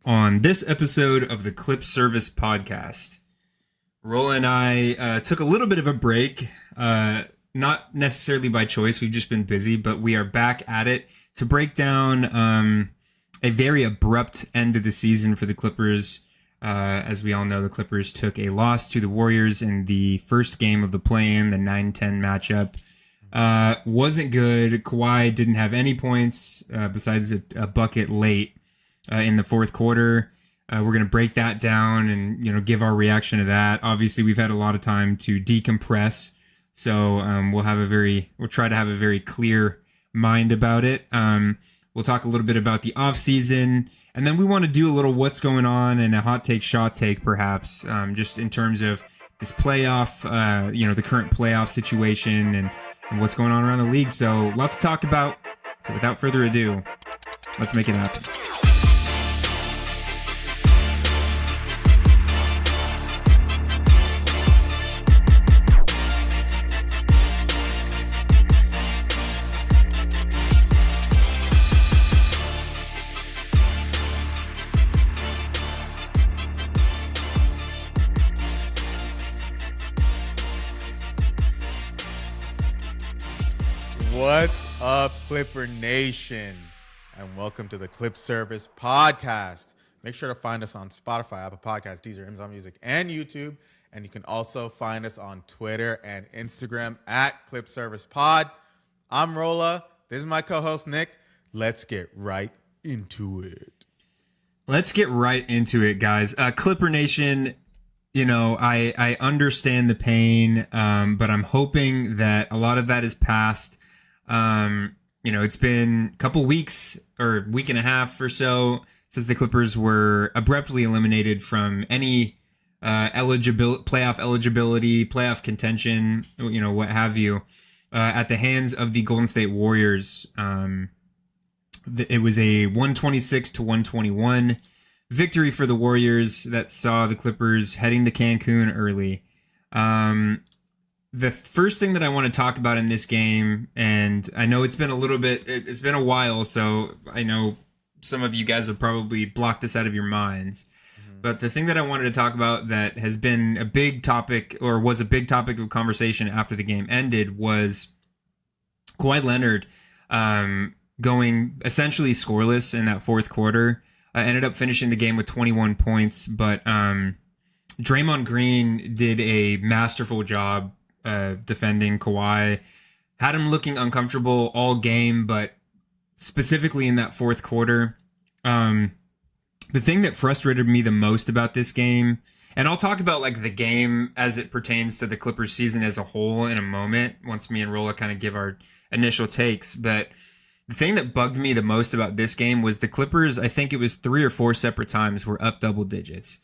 on this episode of the Clip Service podcast. Rolla and I took a little bit of a break, not necessarily by choice. We've just been busy, but we are back at it to break down a very abrupt end of the season for the Clippers. As we all know, the Clippers took a loss to the Warriors in the first game of the play-in, the 9-10 matchup. Wasn't good. Kawhi didn't have any points besides a bucket late in the fourth quarter. We're going to break that down and give our reaction to that. Obviously, we've had a lot of time to decompress, so we'll try to have a very clear mind about it. We'll talk a little bit about the offseason, and then we want to do a little what's going on and a hot take, shot take, perhaps, just in terms of this playoff, the current playoff situation and what's going on around the league. So, a lot to talk about. So, without further ado, let's make it happen. What's up, Clipper Nation? And welcome to the Clip Service podcast. Make sure to find us on Spotify, Apple Podcasts, Deezer, Amazon Music, and YouTube. And you can also find us on Twitter and Instagram at Clip Service Pod. I'm Rolla. This is my co-host, Nick. Let's get right into it. Let's get right into it, guys. Clipper Nation, I understand the pain, but I'm hoping that a lot of that is past. It's been a couple weeks or week and a half or so since the Clippers were abruptly eliminated from any playoff eligibility, playoff contention, what have you, at the hands of the Golden State Warriors. It was a 126-121 victory for the Warriors that saw the Clippers heading to Cancun early. The first thing that I want to talk about in this game, and I know it's been a while, so I know some of you guys have probably blocked this out of your minds. But the thing that I wanted to talk about that has been a big topic, or was a big topic of conversation after the game ended, was Kawhi Leonard going essentially scoreless in that fourth quarter. Ended up finishing the game with 21 points, but Draymond Green did a masterful job defending Kawhi. Had him looking uncomfortable all game, but specifically in that fourth quarter. The thing that frustrated me the most about this game, and I'll talk about like the game as it pertains to the Clippers season as a whole in a moment, once me and Rolla kind of give our initial takes, but the thing that bugged me the most about this game was the Clippers, I think it was 3 or 4 separate times, were up double digits.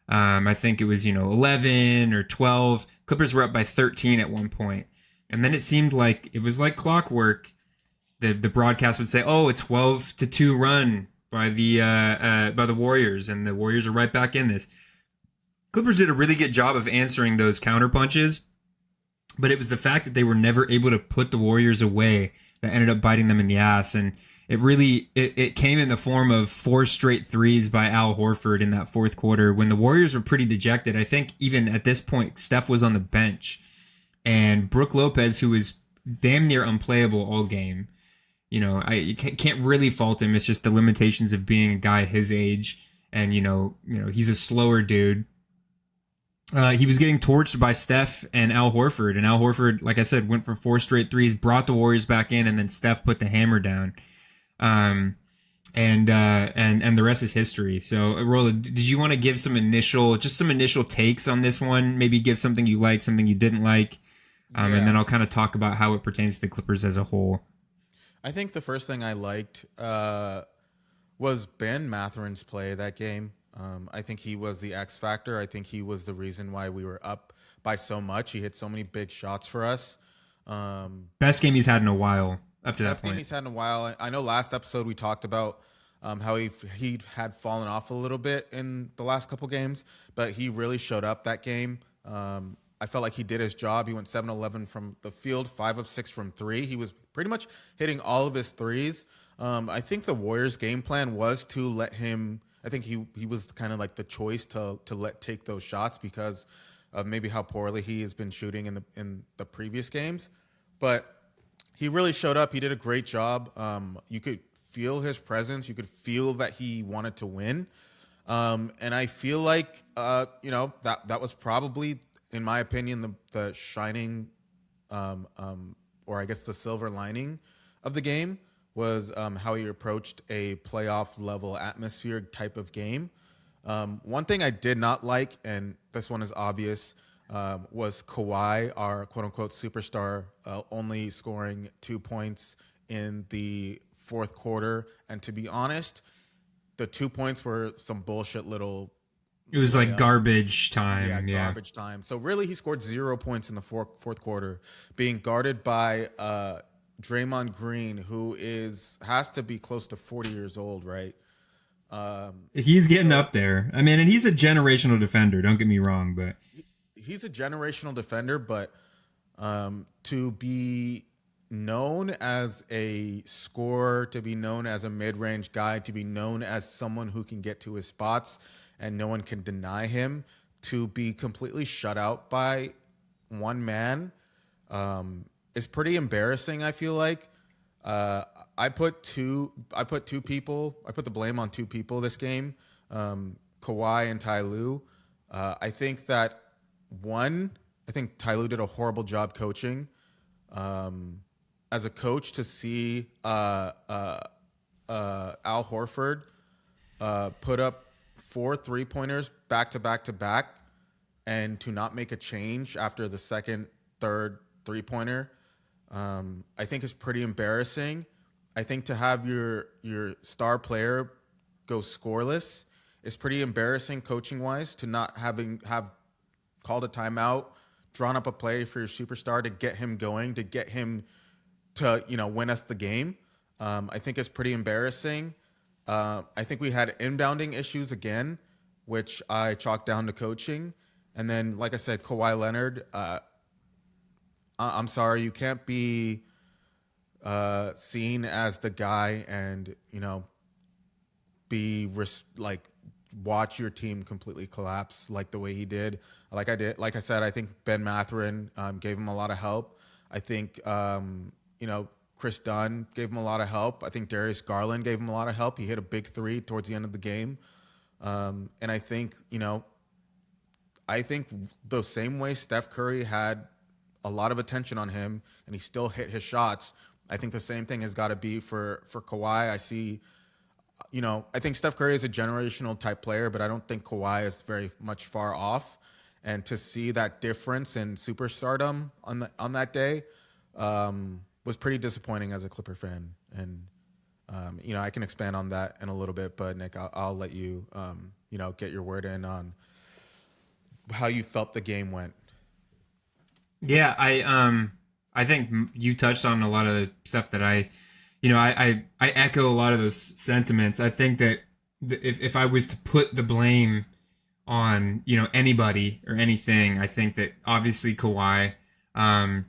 I think it was, 11 or 12. Clippers were up by 13 at one point. And then it seemed like it was like clockwork. The broadcast would say, "Oh, a 12-2 run by the Warriors," and the Warriors are right back in this. Clippers did a really good job of answering those counter punches, but it was the fact that they were never able to put the Warriors away that ended up biting them in the ass. And it really it came in the form of 4 straight threes by Al Horford in that fourth quarter when the Warriors were pretty dejected. I think even at this point, Steph was on the bench, and Brook Lopez, who was damn near unplayable all game. You can't really fault him. It's just the limitations of being a guy his age, and he's a slower dude. He was getting torched by Steph and Al Horford, and Al Horford, like I said, went for 4 straight threes, brought the Warriors back in, and then Steph put the hammer down. And the rest is history. So, Rolla, did you want to give some initial takes on this one? Maybe give something you liked, something you didn't like, and then I'll kind of talk about how it pertains to the Clippers as a whole. I think the first thing I liked was Ben Matherin's play that game. I think he was the X factor. I think he was the reason why we were up by so much. He hit so many big shots for us. Best game he's had in a while up to that Best point. game he's had in a while. I know last episode we talked about how he had fallen off a little bit in the last couple games, but he really showed up that game. I felt like he did his job. He went 7-11 from the field, 5 of 6 from 3. He was pretty much hitting all of his threes. I think the Warriors' game plan was to let him I think he was kind of like the choice to let take those shots because of maybe how poorly he has been shooting in the previous games. But he really showed up. He did a great job. You could feel his presence. You could feel that he wanted to win. And I feel like that was probably, in my opinion, the shining, or I guess the silver lining of the game was how he approached a playoff level atmosphere type of game. One thing I did not like, and this one is obvious, was Kawhi, our quote unquote superstar, only scoring 2 points in the fourth quarter. And to be honest, the 2 points were some bullshit little. It was like garbage time. Yeah, garbage time. So really, he scored 0 points in the fourth quarter, being guarded by Draymond Green, who has to be close to 40 years old, right? He's getting up there. I mean, and he's a generational defender. Don't get me wrong, but he's a generational defender. But to be known as a scorer, to be known as a mid-range guy, to be known as someone who can get to his spots and no one can deny him, to be completely shut out by one man is pretty embarrassing, I feel like. I put the blame on two people this game, Kawhi and Ty Lue. I think Ty Lue did a horrible job coaching. As a coach, to see Al Horford put up 4 3-pointers back to back to back, and to not make a change after the second, third 3-pointer, I think is pretty embarrassing. I think to have your star player go scoreless is pretty embarrassing coaching wise. To not have called a timeout, drawn up a play for your superstar to get him going, to get him to win us the game. I think it's pretty embarrassing. I think we had inbounding issues again, which I chalked down to coaching. And then, like I said, Kawhi Leonard. I'm sorry, you can't be seen as the guy and watch your team completely collapse like the way he did. Like I said, I think Ben Mathurin gave him a lot of help. I think Chris Dunn gave him a lot of help. I think Darius Garland gave him a lot of help. He hit a big 3 towards the end of the game, and I think the same way Steph Curry had a lot of attention on him and he still hit his shots, I think the same thing has got to be for Kawhi. I think Steph Curry is a generational type player, but I don't think Kawhi is very much far off. And to see that difference in superstardom on that day was pretty disappointing as a Clipper fan. And I can expand on that in a little bit, but Nick, I'll let you get your word in on how you felt the game went. Yeah, I think you touched on a lot of the stuff that I echo a lot of those sentiments. I think that if I was to put the blame on anybody or anything, I think that obviously Kawhi. I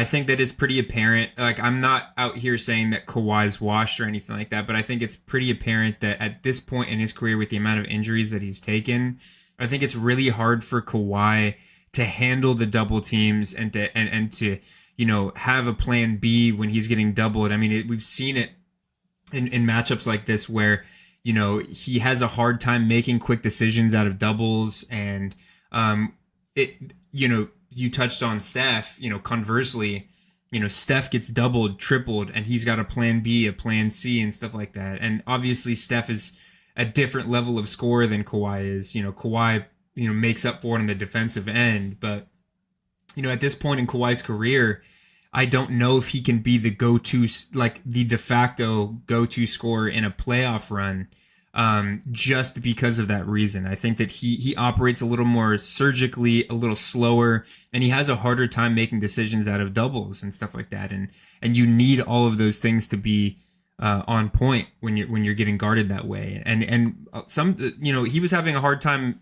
think that it's pretty apparent. Like, I'm not out here saying that Kawhi's washed or anything like that, but I think it's pretty apparent that at this point in his career, with the amount of injuries that he's taken, I think it's really hard for Kawhi to handle the double teams and to have a plan B when he's getting doubled. I mean, we've seen it in matchups like this where he has a hard time making quick decisions out of doubles, and you touched on Steph. Conversely, Steph gets doubled, tripled, and he's got a plan B, a plan C, and stuff like that. And obviously, Steph is a different level of scorer than Kawhi is. Kawhi makes up for it on the defensive end, but at this point in Kawhi's career, I don't know if he can be the go-to, like the de facto go-to scorer in a playoff run, just because of that reason. I think that he operates a little more surgically, a little slower, and he has a harder time making decisions out of doubles and stuff like that. And you need all of those things to be on point when you're getting guarded that way. And some he was having a hard time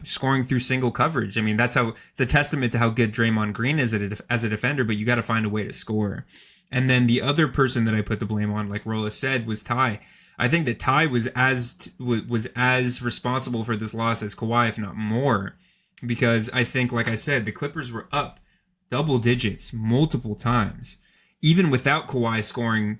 scoring through single coverage. I mean, it's a testament to how good Draymond Green is as a defender, but you got to find a way to score. And then the other person that I put the blame on, like Rolla said, was Ty. I think that Ty was as responsible for this loss as Kawhi, if not more, because I think, like I said, the Clippers were up double digits multiple times. Even without Kawhi scoring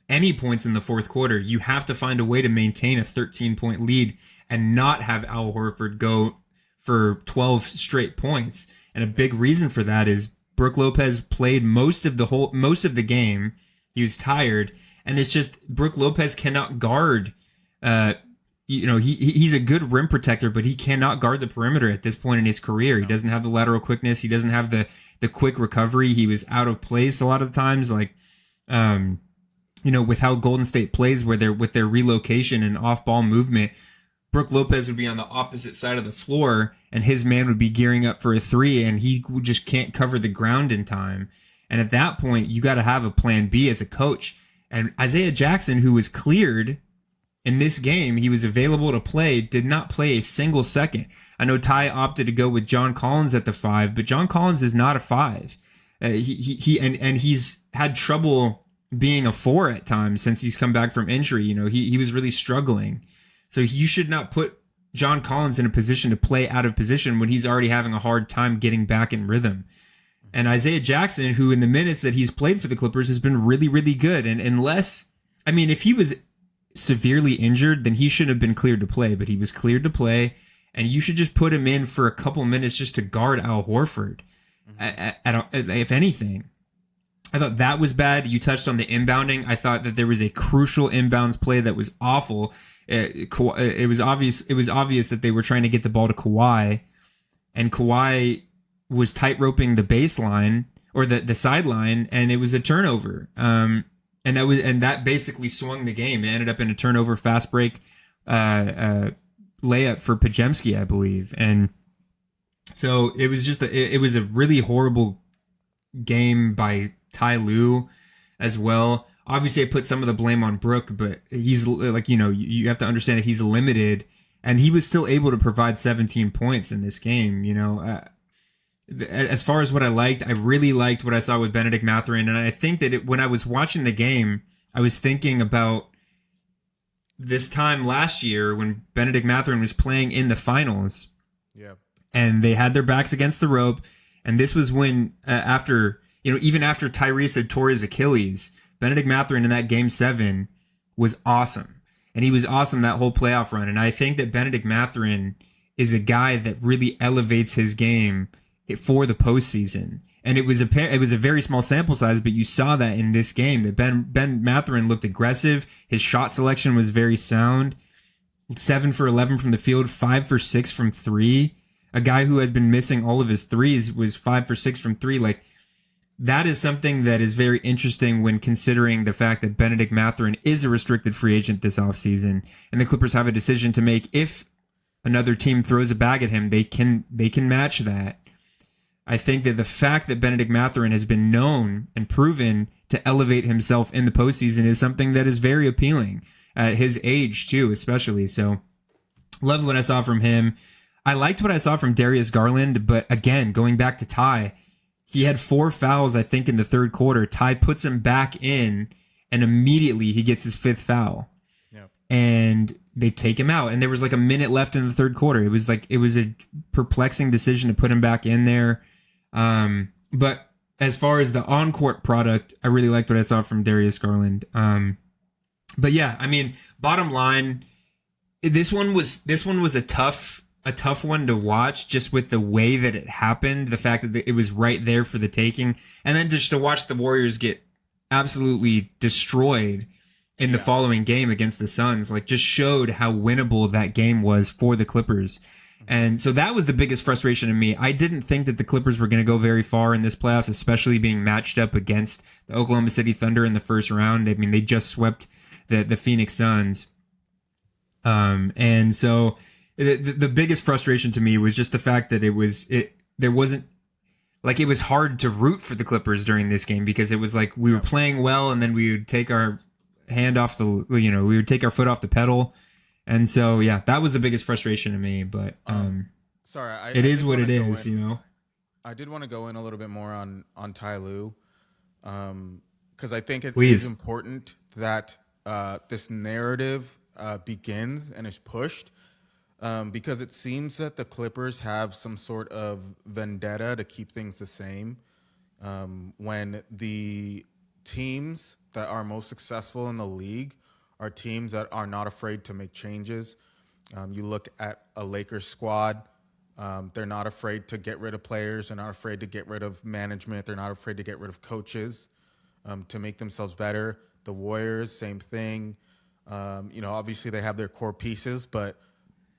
any points in the fourth quarter, you have to find a way to maintain a 13-point lead and not have Al Horford go for 12 straight points. And a big reason for that is Brook Lopez played most of the game. He was tired, and it's just Brook Lopez cannot guard. He's a good rim protector, but he cannot guard the perimeter at this point in his career. He doesn't have the lateral quickness. He doesn't have the quick recovery. He was out of place a lot of the times, with how Golden State plays, with their relocation and off-ball movement. Brook Lopez would be on the opposite side of the floor, and his man would be gearing up for a three, and he just can't cover the ground in time. And at that point, you got to have a plan B as a coach. And Isaiah Jackson, who was cleared in this game, he was available to play, did not play a single second. I know Ty opted to go with John Collins at the 5, but John Collins is not a 5. He's had trouble being a 4 at times since he's come back from injury. He was really struggling. So you should not put John Collins in a position to play out of position when he's already having a hard time getting back in rhythm. And Isaiah Jackson, who in the minutes that he's played for the Clippers has been really, really good. And if he was severely injured, then he shouldn't have been cleared to play, but he was cleared to play, and you should just put him in for a couple minutes just to guard Al Horford. If anything, I thought that was bad. You touched on the inbounding. I thought that there was a crucial inbounds play that was awful. It was obvious that they were trying to get the ball to Kawhi, and Kawhi was tight roping the baseline or the sideline, and it was a turnover. And that basically swung the game. It ended up in a turnover fast break layup for Pajemski, I believe. And so it was it was a really horrible game by Ty Lue as well. Obviously, I put some of the blame on Brook, but he's you have to understand that he's limited, and he was still able to provide 17 points in this game. As far as what I liked, I really liked what I saw with Benedict Mathurin, and I think that when I was watching the game, I was thinking about this time last year when Benedict Mathurin was playing in the finals. Yeah. And they had their backs against the rope, and this was when even after Tyrese had tore his Achilles, Benedict Mathurin in that Game 7 was awesome. And he was awesome that whole playoff run. And I think that Benedict Mathurin is a guy that really elevates his game for the postseason. And it was a very small sample size, but you saw that in this game, that Ben Mathurin looked aggressive. His shot selection was very sound. 7 for 11 from the field, 5 for 6 from 3. A guy who had been missing all of his threes was 5 for 6 from 3. That is something that is very interesting when considering the fact that Benedict Mathurin is a restricted free agent this offseason, and the Clippers have a decision to make. If another team throws a bag at him, they can match that. I think that the fact that Benedict Mathurin has been known and proven to elevate himself in the postseason is something that is very appealing at his age too, especially. So, loved what I saw from him. I liked what I saw from Darius Garland, but again, going back to Ty, he had 4 fouls, I think, in the third quarter. Ty puts him back in, and immediately he gets his 5th foul. Yep. And they take him out. And there was a minute left in the third quarter. It was a perplexing decision to put him back in there. But as far as the on-court product, I really liked what I saw from Darius Garland. But yeah, bottom line, this one was a tough one to watch, just with the way that it happened, the fact that it was right there for the taking, and then just to watch the Warriors get absolutely destroyed in the following game against the Suns, just showed how winnable that game was for the Clippers. And so that was the biggest frustration to me. I didn't think that the Clippers were going to go very far in this playoffs, especially being matched up against the Oklahoma City Thunder in the first round. They just swept the Phoenix Suns. And so the biggest frustration to me was just the fact that it was hard to root for the Clippers during this game, because it was we were playing well, and then we would take our we would take our foot off the pedal. And so, yeah, that was the biggest frustration to me, but sorry, it is what it is, I did want to go in a little bit more on Ty Lue, because I think it is important that this narrative begins and is pushed, because it seems that the Clippers have some sort of vendetta to keep things the same. When the teams that are most successful in the league are teams that are not afraid to make changes. You look at a Lakers squad. They're not afraid to get rid of players. They're not afraid to get rid of management. They're not afraid to get rid of coaches to make themselves better. The Warriors, same thing. Obviously they have their core pieces, but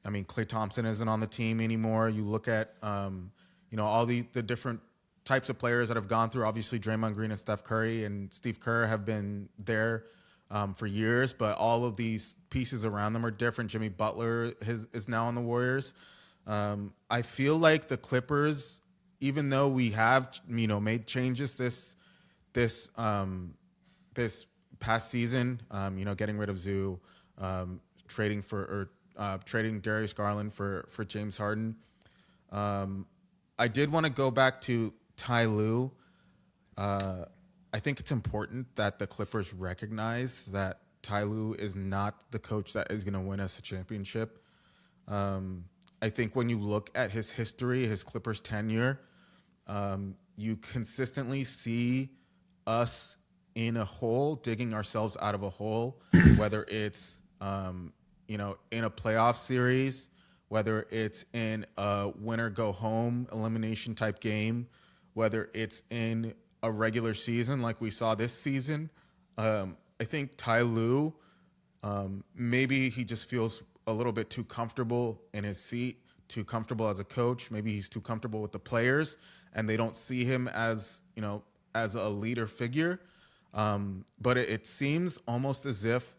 I mean, Klay Thompson isn't on the team anymore. You look at, all the different types of players that have gone through. Obviously, Draymond Green and Steph Curry and Steve Kerr have been there for years, but all of these pieces around them are different. Jimmy Butler is now on the Warriors. I feel like the Clippers, even though we have made changes this past season, getting rid of Zoo, trading Darius Garland for James Harden. I did want to go back to Ty Lue. I think it's important that the Clippers recognize that Ty Lue is not the coach that is going to win us a championship. I think when you look at his history, his Clippers tenure, you consistently see us in a hole, digging ourselves out of a hole, whether it's in a playoff series, whether it's in a winner go home elimination type game, whether it's in a regular season like we saw this season. I think Ty Lue, maybe he just feels a little bit too comfortable in his seat, too comfortable as a coach. Maybe he's too comfortable with the players and they don't see him as a leader figure. But it seems almost as if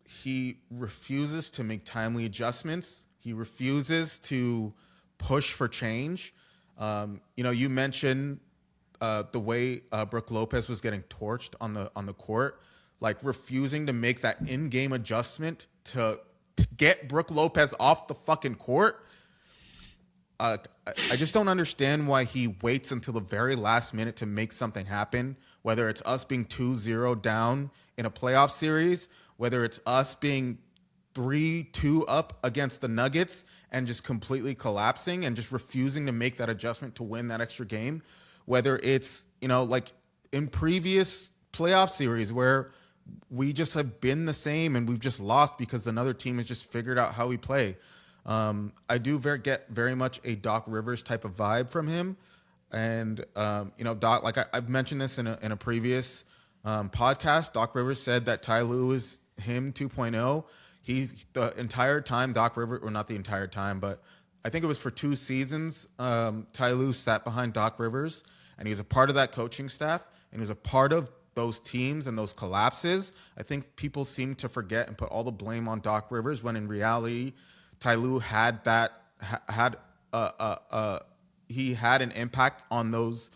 he refuses to make timely adjustments. He refuses to push for change. You mentioned the way Brook Lopez was getting torched on the court, like refusing to make that in-game adjustment to get Brook Lopez off the fucking court. I just don't understand why he waits until the very last minute to make something happen, whether it's us being 2-0 down in a playoff series, whether it's us being 3-2 up against the Nuggets and just completely collapsing and just refusing to make that adjustment to win that extra game, whether it's, like in previous playoff series where we just have been the same and we've just lost because another team has just figured out how we play. I do get very much a Doc Rivers type of vibe from him. And, Doc, like I've mentioned this in a previous podcast, Doc Rivers said that Ty Lue is him 2.0. The entire time Doc Rivers, or not the entire time, but I think it was for 2 seasons, Ty Lue sat behind Doc Rivers, and he was a part of that coaching staff, and he was a part of those teams and those collapses. I think people seem to forget and put all the blame on Doc Rivers when in reality, Ty Lue had he had an impact on those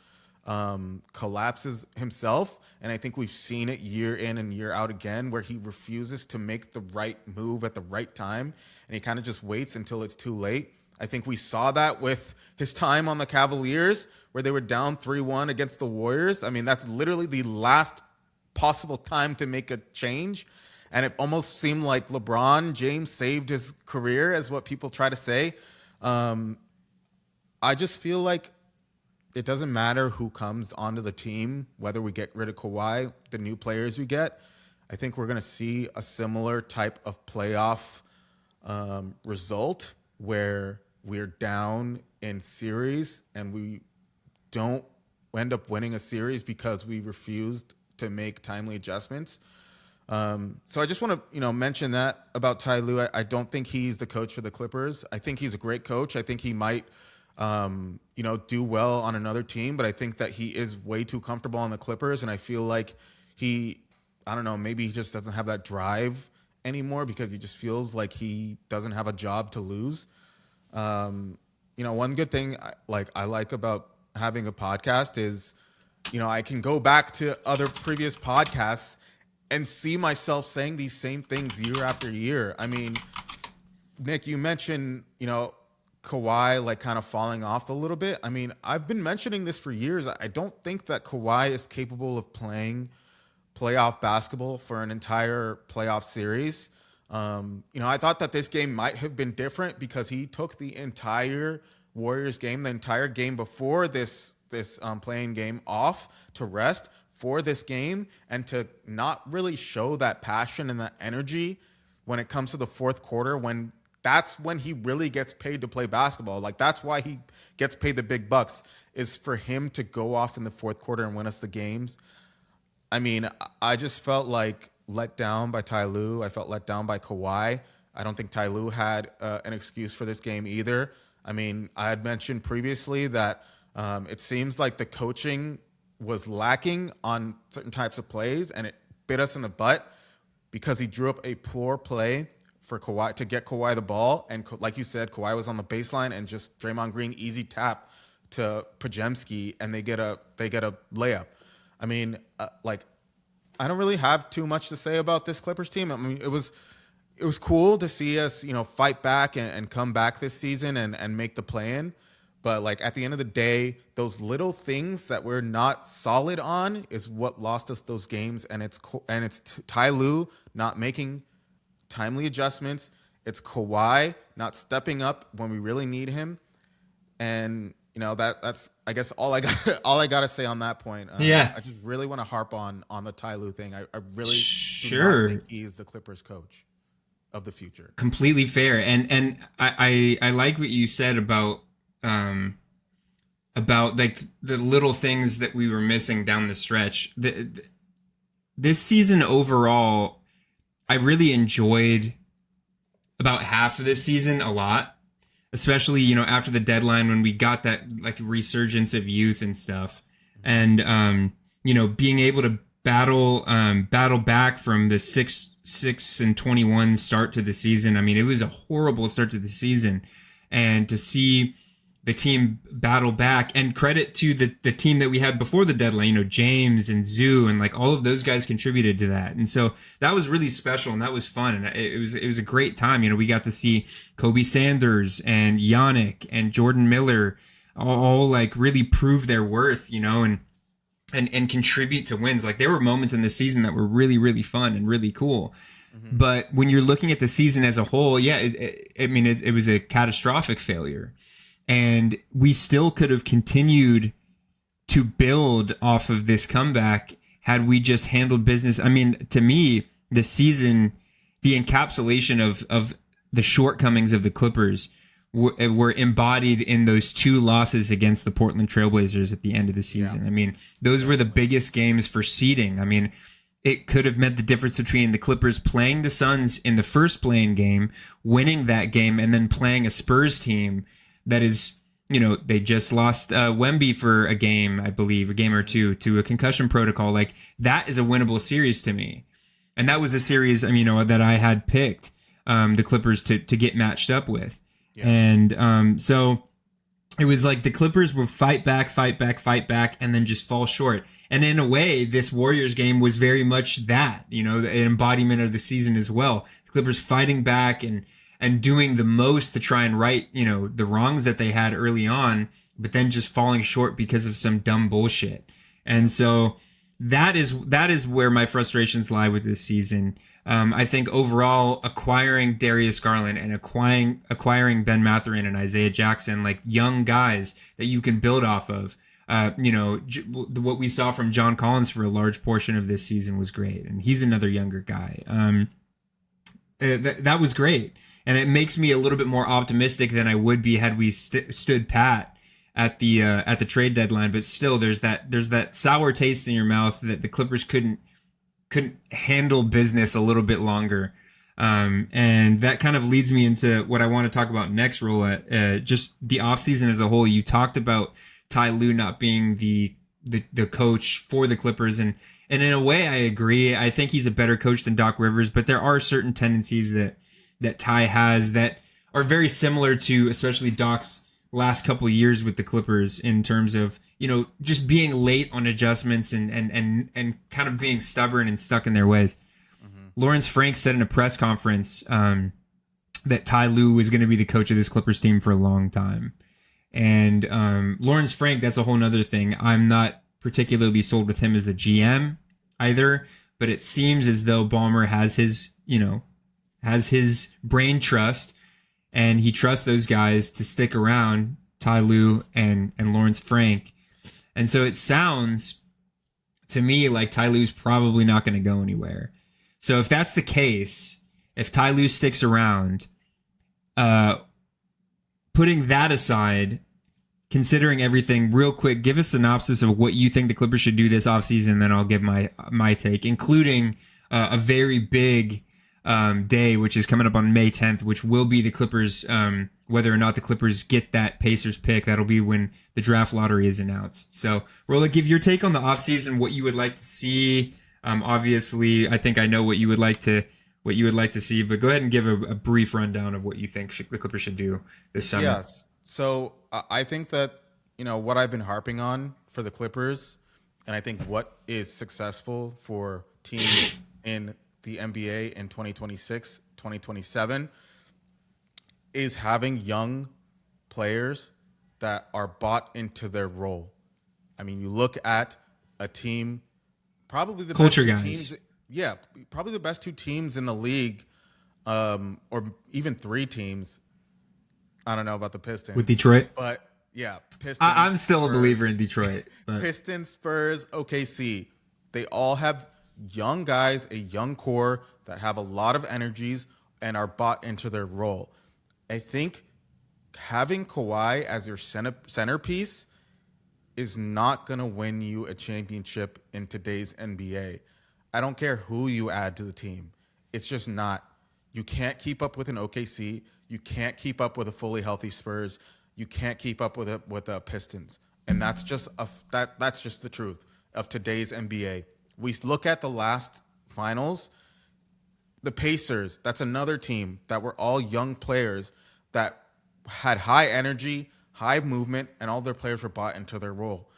collapses himself. And I think we've seen it year in and year out again, where he refuses to make the right move at the right time. And he kind of just waits until it's too late. I think we saw that with his time on the Cavaliers, where they were down 3-1 against the Warriors. I mean, that's literally the last possible time to make a change. And it almost seemed like LeBron James saved his career, as what people try to say. I just feel like it doesn't matter who comes onto the team, whether we get rid of Kawhi, the new players we get. I think we're going to see a similar type of playoff result where we're down in series and we don't end up winning a series because we refused to make timely adjustments. So I just want to, mention that about Ty Lue. I don't think he's the coach for the Clippers. I think he's a great coach. I think he might, do well on another team, but I think that he is way too comfortable on the Clippers. And I feel like maybe he just doesn't have that drive anymore because he just feels like he doesn't have a job to lose. One good thing I like about having a podcast is, I can go back to other previous podcasts and see myself saying these same things year after year. I mean, Nick, you mentioned, Kawhi kind of falling off a little bit. I mean, I've been mentioning this for years. I don't think that Kawhi is capable of playing playoff basketball for an entire playoff series. I thought that this game might have been different because he took the entire Warriors game, the entire game before this playing game off to rest for this game and to not really show that passion and that energy when it comes to the fourth quarter, when that's when he really gets paid to play basketball. Like, that's why he gets paid the big bucks, is for him to go off in the fourth quarter and win us the games. I mean, I just felt like let down by Ty Lue. I felt let down by Kawhi. I don't think Ty Lue had an excuse for this game either. I mean, I had mentioned previously that it seems like the coaching was lacking on certain types of plays, and it bit us in the butt because he drew up a poor play for Kawhi to get Kawhi the ball. And like you said, Kawhi was on the baseline and just Draymond Green easy tap to Podziemski, and they get a layup. I mean, I don't really have too much to say about this Clippers team. I mean, it was cool to see us, fight back and come back this season and make the play-in. But like at the end of the day, those little things that we're not solid on is what lost us those games. And it's Ty Lue not making timely adjustments. It's Kawhi not stepping up when we really need him. And that's I guess all I got to say on that point. I just really want to harp on the Ty Lue thing. I really do not think he is the Clippers coach of the future. Completely fair. And I like what you said about like the little things that we were missing down the stretch. This season overall, I really enjoyed about half of this season a lot, especially, after the deadline when we got that like resurgence of youth and stuff. And, being able to battle back from the 6-21 start to the season. I mean, it was a horrible start to the season, and to see the team battle back, and credit to the team that we had before the deadline, James and Zoo and like all of those guys contributed to that. And so that was really special and that was fun. And it was a great time. We got to see Kobe Sanders and Yannick and Jordan Miller all like really prove their worth, and contribute to wins. Like there were moments in the season that were really, really fun and really cool. Mm-hmm. But when you're looking at the season as a whole, it was a catastrophic failure. And we still could have continued to build off of this comeback had we just handled business. I mean, to me, the season, the encapsulation of the shortcomings of the Clippers were embodied in those two losses against the Portland Trailblazers at the end of the season. Yeah. I mean, those were the biggest games for seeding. I mean, it could have meant the difference between the Clippers playing the Suns in the first play-in game, winning that game, and then playing a Spurs team that is, they just lost Wemby for a game, I believe, a game or two to a concussion protocol. Like that is a winnable series to me. And that was a series, that I had picked the Clippers to get matched up with. Yeah. And so it was like the Clippers would fight back, and then just fall short. And in a way, this Warriors game was very much that, an embodiment of the season as well. The Clippers fighting back and doing the most to try and right, the wrongs that they had early on, but then just falling short because of some dumb bullshit. And so that is where my frustrations lie with this season. I think overall acquiring Darius Garland and acquiring Ben Mathurin and Isaiah Jackson, like young guys that you can build off of, what we saw from John Collins for a large portion of this season was great. And he's another younger guy. That was great. And it makes me a little bit more optimistic than I would be had we stood pat at the trade deadline. But still, there's that sour taste in your mouth that the Clippers couldn't handle business a little bit longer. And that kind of leads me into what I want to talk about next, Roulette. Just the offseason as a whole. You talked about Ty Lue not being the coach for the Clippers, and in a way, I agree. I think he's a better coach than Doc Rivers, but there are certain tendencies that Ty has that are very similar to especially Doc's last couple of years with the Clippers in terms of, just being late on adjustments and kind of being stubborn and stuck in their ways. Mm-hmm. Lawrence Frank said in a press conference that Ty Lue was going to be the coach of this Clippers team for a long time. And Lawrence Frank, that's a whole nother thing. I'm not particularly sold with him as a GM either, but it seems as though Ballmer has his brain trust, and he trusts those guys to stick around, Ty Lue and Lawrence Frank. And so it sounds to me like Ty Lue's probably not going to go anywhere. So if that's the case, if Ty Lue sticks around, putting that aside, considering everything, real quick, give a synopsis of what you think the Clippers should do this offseason, then I'll give my take, including a very big day, which is coming up on May 10th, which will be the Clippers, whether or not the Clippers get that Pacers pick. That'll be when the draft lottery is announced. So, Rolla, give your take on the offseason, what you would like to see. Obviously, I think I know what you would like to see, but go ahead and give a brief rundown of what you think the Clippers should do this summer. Yes. So I think that, what I've been harping on for the Clippers, and I think what is successful for teams in the NBA in 2026, 2027 is having young players that are bought into their role. I mean, you look at a team, probably the culture best two guys. teams. Yeah, probably the best two teams in the league, or even three teams. I don't know about the Pistons. With Detroit? But yeah, Pistons. I'm still Spurs, a believer in Detroit. But. Pistons, Spurs, OKC. They all have young guys, a young core that have a lot of energies and are bought into their role. I think having Kawhi as your centerpiece is not going to win you a championship in today's NBA. I don't care who you add to the team. It's just not. You can't keep up with an OKC. You can't keep up with a fully healthy Spurs. You can't keep up with a Pistons. And that's just that's just the truth of today's NBA. We look at the last finals, the Pacers, that's another team that were all young players that had high energy, high movement, and all their players were bought into their role.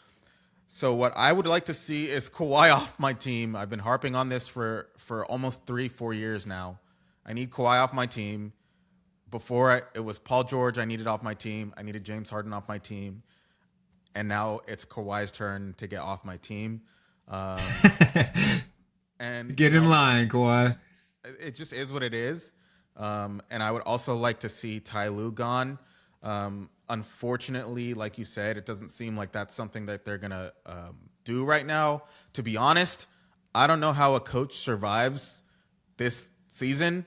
So what I would like to see is Kawhi off my team. I've been harping on this for almost 3-4 years now. I need Kawhi off my team. Before it was Paul George I needed off my team. I needed James Harden off my team. And now it's Kawhi's turn to get off my team. And get in line, Kawhi. It just is what it is. And I would also like to see Ty Lue gone. Unfortunately, like you said, it doesn't seem like that's something that they're going to do right now. To be honest, I don't know how a coach survives this season.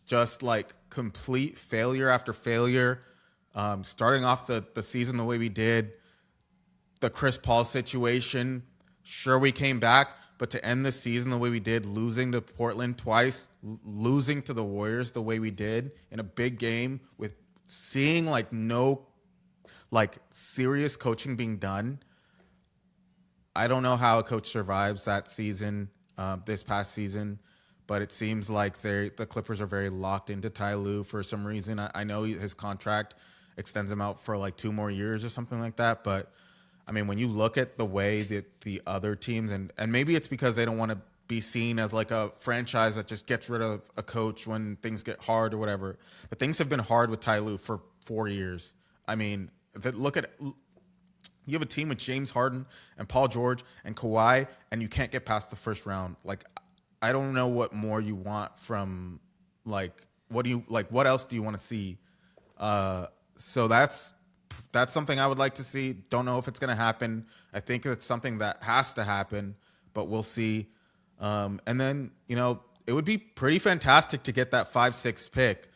Just like complete failure after failure. Starting off the season the way we did. The Chris Paul situation. Sure, we came back. But to end the season the way we did, losing to Portland twice, losing to the Warriors the way we did in a big game with seeing like no serious coaching being done. I don't know how a coach survives that season, this past season, but it seems like the Clippers are very locked into Ty Lue for some reason. I know his contract extends him out for like 2 more years or something like that, but I mean, when you look at the way that the other teams, and maybe it's because they don't want to be seen as like a franchise that just gets rid of a coach when things get hard or whatever. But things have been hard with Ty Lue for 4 years. I mean, you have a team with James Harden and Paul George and Kawhi, and you can't get past the first round. Like, I don't know what more you want from, what else do you want to see? So that's something I would like to see. Don't know if it's going to happen. I think it's something that has to happen, but we'll see. And then, it would be pretty fantastic to get that 5-6 pick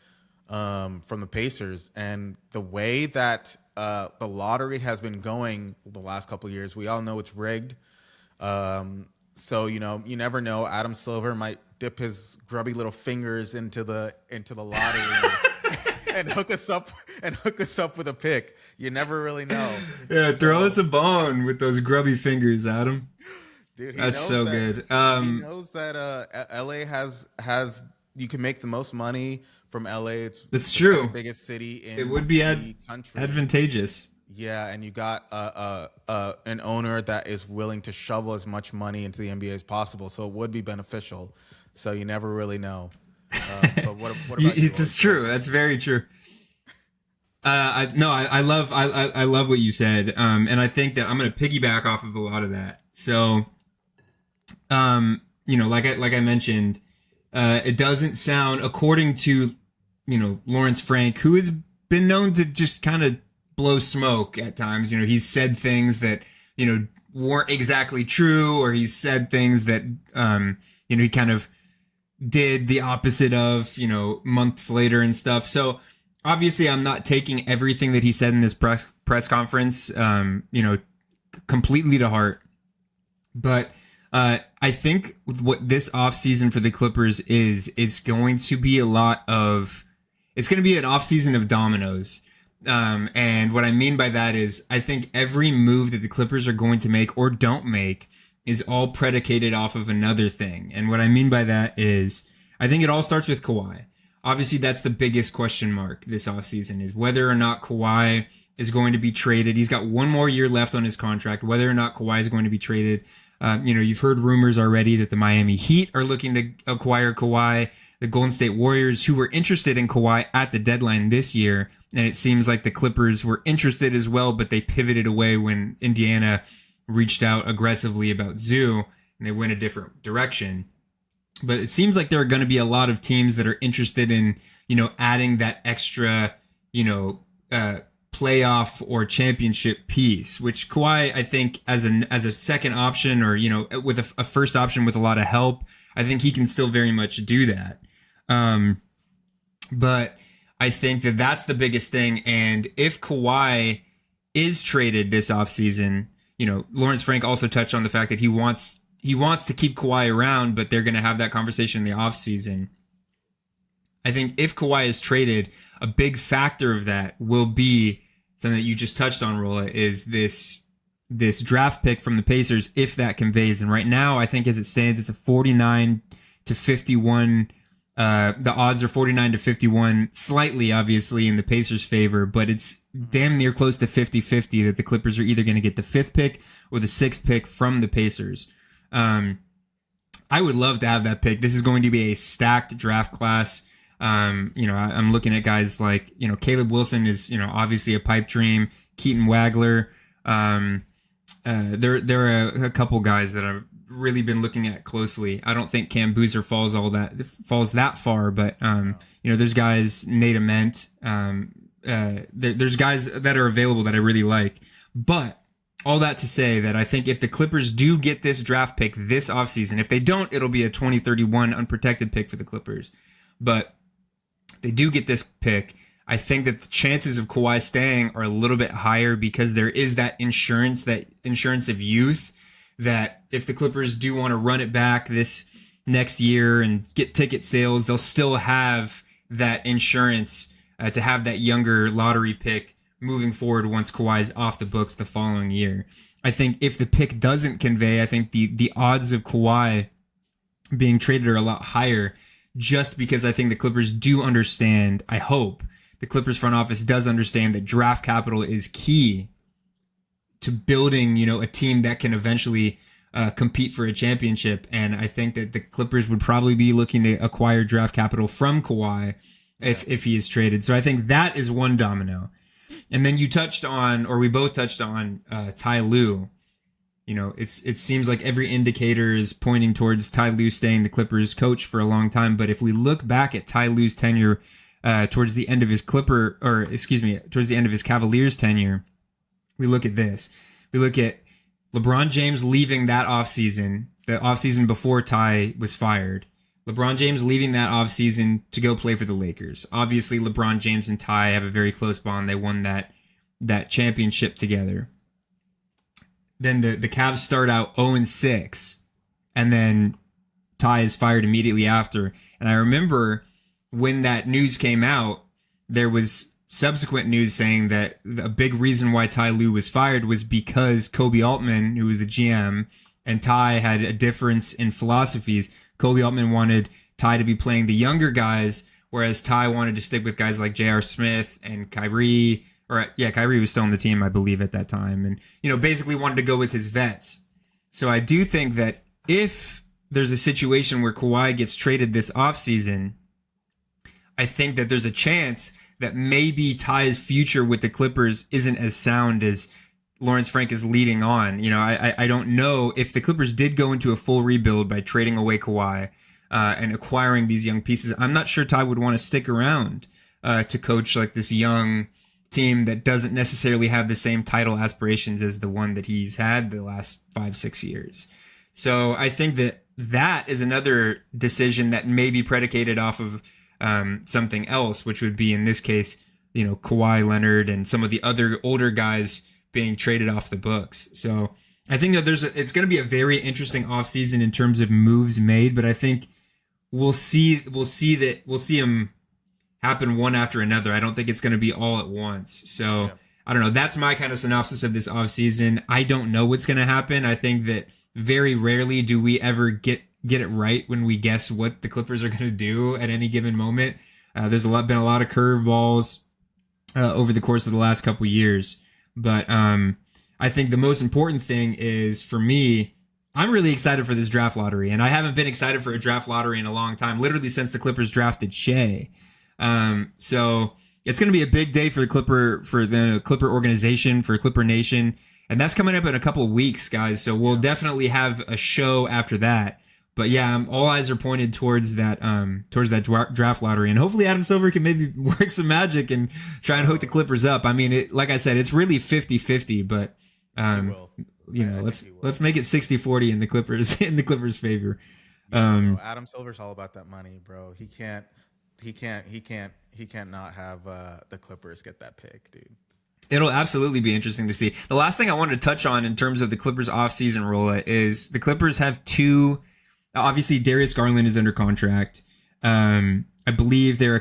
from the Pacers. And the way that the lottery has been going the last couple of years, we all know it's rigged. So, you never know. Adam Silver might dip his grubby little fingers into the lottery and hook us up with a pick. You never really know. Yeah, throw us a bone with those grubby fingers, Adam. Dude, that's so good. He knows that LA has you can make the most money from LA. That's true. The biggest city in it would be the country. Advantageous. Yeah, and you got an owner that is willing to shovel as much money into the NBA as possible, so it would be beneficial. So you never really know. But what about you? It's true. That's very true. I love what you said, and I think that I'm going to piggyback off of a lot of that. So, like I mentioned, it doesn't sound, according to, Lawrence Frank, who has been known to just kind of blow smoke at times. He's said things that, weren't exactly true, or he's said things that, he kind of did the opposite of, months later and stuff. So obviously I'm not taking everything that he said in this press conference, completely to heart. But I think what this offseason for the Clippers is going to be it's going to be an offseason of dominoes. And what I mean by that is I think every move that the Clippers are going to make or don't make is all predicated off of another thing. And what I mean by that is I think it all starts with Kawhi. Obviously, that's the biggest question mark this offseason, is whether or not Kawhi is going to be traded. He's got one more year left on his contract, whether or not Kawhi is going to be traded. You've heard rumors already that the Miami Heat are looking to acquire Kawhi. The Golden State Warriors, who were interested in Kawhi at the deadline this year, and it seems like the Clippers were interested as well, but they pivoted away when Indiana reached out aggressively about Zoo, and they went a different direction. But it seems like there are going to be a lot of teams that are interested in, adding that extra, playoff or championship piece, which Kawhi, I think, as a second option, or, with a first option with a lot of help, I think he can still very much do that. But I think that that's the biggest thing. And if Kawhi is traded this offseason, Lawrence Frank also touched on the fact that he wants to keep Kawhi around, but they're going to have that conversation in the offseason. I think if Kawhi is traded, a big factor of that will be something that you just touched on, Rolla, is this draft pick from the Pacers, if that conveys. And right now, I think as it stands, it's a 49-51. The odds are 49-51, slightly, obviously, in the Pacers' favor, but it's damn near close to 50-50 that the Clippers are either going to get the 5th pick or the 6th pick from the Pacers. I would love to have that pick. This is going to be a stacked draft class. I'm looking at guys like, Caleb Wilson is, obviously a pipe dream. Keaton Wagler. There are a couple guys that I've really been looking at closely. I don't think Cam Boozer falls that far, but there's guys, Nate Ament. There's guys that are available that I really like. But all that to say that I think if the Clippers do get this draft pick this offseason, if they don't, it'll be a 2031 unprotected pick for the Clippers. But if they do get this pick, I think that the chances of Kawhi staying are a little bit higher because there is that insurance of youth, that if the Clippers do want to run it back this next year and get ticket sales, they'll still have that insurance to have that younger lottery pick moving forward once Kawhi is off the books the following year. I think if the pick doesn't convey, I think the odds of Kawhi being traded are a lot higher, just because I think the Clippers do understand, I hope, the Clippers front office does understand that draft capital is key to building, a team that can eventually compete for a championship. And I think that the Clippers would probably be looking to acquire draft capital from Kawhi if he is traded. So I think that is one domino. And then we both touched on Ty Lue. It seems like every indicator is pointing towards Ty Lue staying the Clippers coach for a long time. But if we look back at Ty Lue's tenure towards the end of his towards the end of his Cavaliers tenure, we look at this. We look at LeBron James leaving that offseason, the offseason before Ty was fired. LeBron James leaving that offseason to go play for the Lakers. Obviously, LeBron James and Ty have a very close bond. They won that championship together. Then the Cavs start out 0-6, and then Ty is fired immediately after. And I remember when that news came out, there was subsequent news saying that a big reason why Ty Lue was fired was because Kobe Altman, who was the GM, and Ty had a difference in philosophies. Kobe Altman wanted Ty to be playing the younger guys, whereas Ty wanted to stick with guys like J.R. Smith and Kyrie. Kyrie was still on the team, I believe, at that time. And, basically wanted to go with his vets. So I do think that if there's a situation where Kawhi gets traded this offseason, I think that there's a chance that maybe Ty's future with the Clippers isn't as sound as Lawrence Frank is leading on. You know, I don't know if the Clippers did go into a full rebuild by trading away Kawhi and acquiring these young pieces. I'm not sure Ty would want to stick around to coach like this young team that doesn't necessarily have the same title aspirations as the one that he's had the last 5-6 years. So I think that is another decision that may be predicated off of something else, which would be in this case, you know, Kawhi Leonard and some of the other older guys being traded off the books. So I think that it's going to be a very interesting offseason in terms of moves made, but I think we'll see them happen one after another. I don't think it's going to be all at once. So I don't know. That's my kind of synopsis of this offseason. I don't know what's going to happen. I think that very rarely do we ever get it right when we guess what the Clippers are going to do at any given moment. There's been a lot of curveballs over the course of the last couple years. But I think the most important thing is, for me, I'm really excited for this draft lottery. And I haven't been excited for a draft lottery in a long time, literally since the Clippers drafted Shea. So it's going to be a big day for the Clipper organization, for Clipper Nation. And that's coming up in a couple of weeks, guys. So we'll definitely have a show after that. But yeah, all eyes are pointed towards that draft lottery, and hopefully Adam Silver can maybe work some magic and try and hook the Clippers up. I mean, like I said, it's really 50-50, but let's make it 60-40 in the Clippers' favor. Adam Silver's all about that money, bro. He can't not have the Clippers get that pick, dude. It'll absolutely be interesting to see. The last thing I wanted to touch on in terms of the Clippers offseason, Rolla, is the Clippers have two. Obviously, Darius Garland is under contract. I believe there are a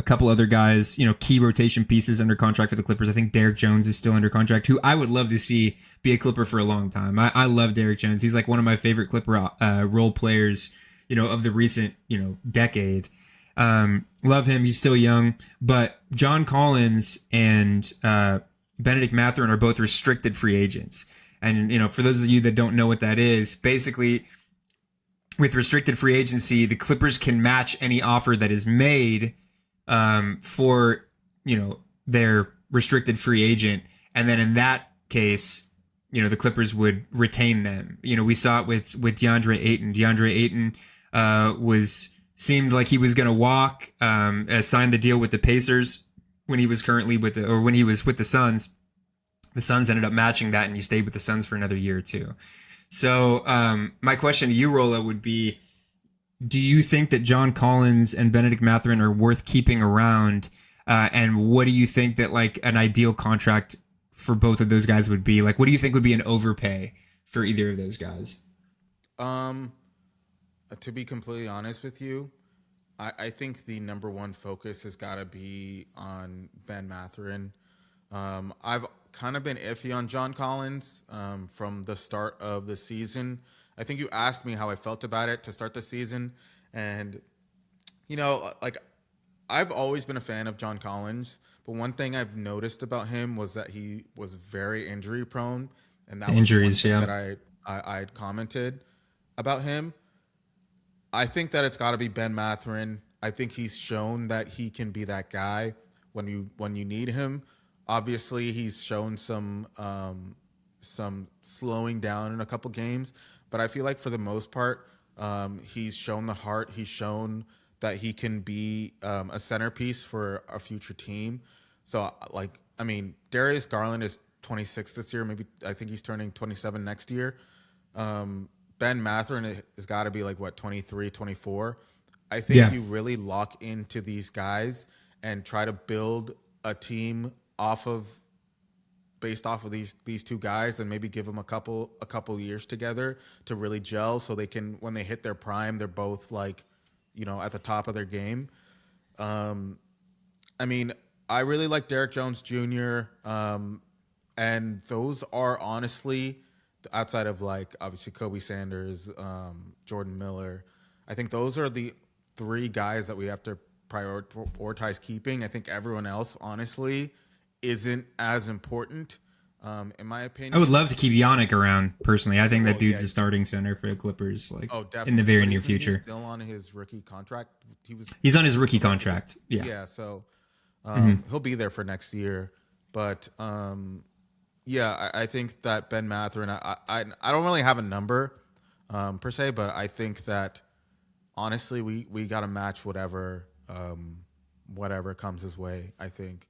couple other guys, you know, key rotation pieces under contract for the Clippers. I think Derrick Jones is still under contract, who I would love to see be a Clipper for a long time. I love Derrick Jones. He's like one of my favorite Clipper role players, you know, of the recent, you know, decade. Love him. He's still young. But John Collins and Benedict Mathurin are both restricted free agents. And, you know, for those of you that don't know what that is, basically, with restricted free agency, the Clippers can match any offer that is made for, you know, their restricted free agent. And then in that case, you know, the Clippers would retain them. You know, we saw it with DeAndre Ayton. DeAndre Ayton seemed like he was going to walk, signed the deal with the Pacers when he was when he was with the Suns. The Suns ended up matching that, and he stayed with the Suns for another year or two. So my question to you, Rolla, would be, do you think that John Collins and Benedict Mathurin are worth keeping around? And what do you think that like an ideal contract for both of those guys would be? Like, what do you think would be an overpay for either of those guys? To be completely honest with you, I think the number one focus has got to be on Ben Mathurin. I've kind of been iffy on John Collins from the start of the season. I think you asked me how I felt about it to start the season. And, you know, like, I've always been a fan of John Collins, but one thing I've noticed about him was that he was very injury prone. And that injuries, was one thing that I had commented about him. I think that it's got to be Ben Mathurin. I think he's shown that he can be that guy when you need him. Obviously, he's shown some slowing down in a couple games, but I feel like for the most part, he's shown the heart. He's shown that he can be a centerpiece for a future team. So, like, I mean, Darius Garland is 26 this year. Maybe I think he's turning 27 next year. Ben Mathurin has got to be like, what, 23, 24? I think you really lock into these guys and try to build a team based off of these two guys, and maybe give them a couple years together to really gel, so they can, when they hit their prime, they're both like, you know, at the top of their game. I mean, I really like Derrick Jones Jr. And those are honestly, outside of like obviously Kobe Sanders, Jordan Miller, I think those are the three guys that we have to prioritize keeping. I think everyone else, honestly, isn't as important, in my opinion. I would love to keep Yannick around personally. I think that dude's a starting center for the Clippers, like in the very near future. He's still on his rookie contract. He's on his rookie contract. Yeah. Yeah. So he'll be there for next year. But Yeah, I think that Ben Mathurin. I don't really have a number per se, but I think that honestly, we got to match whatever comes his way. I think.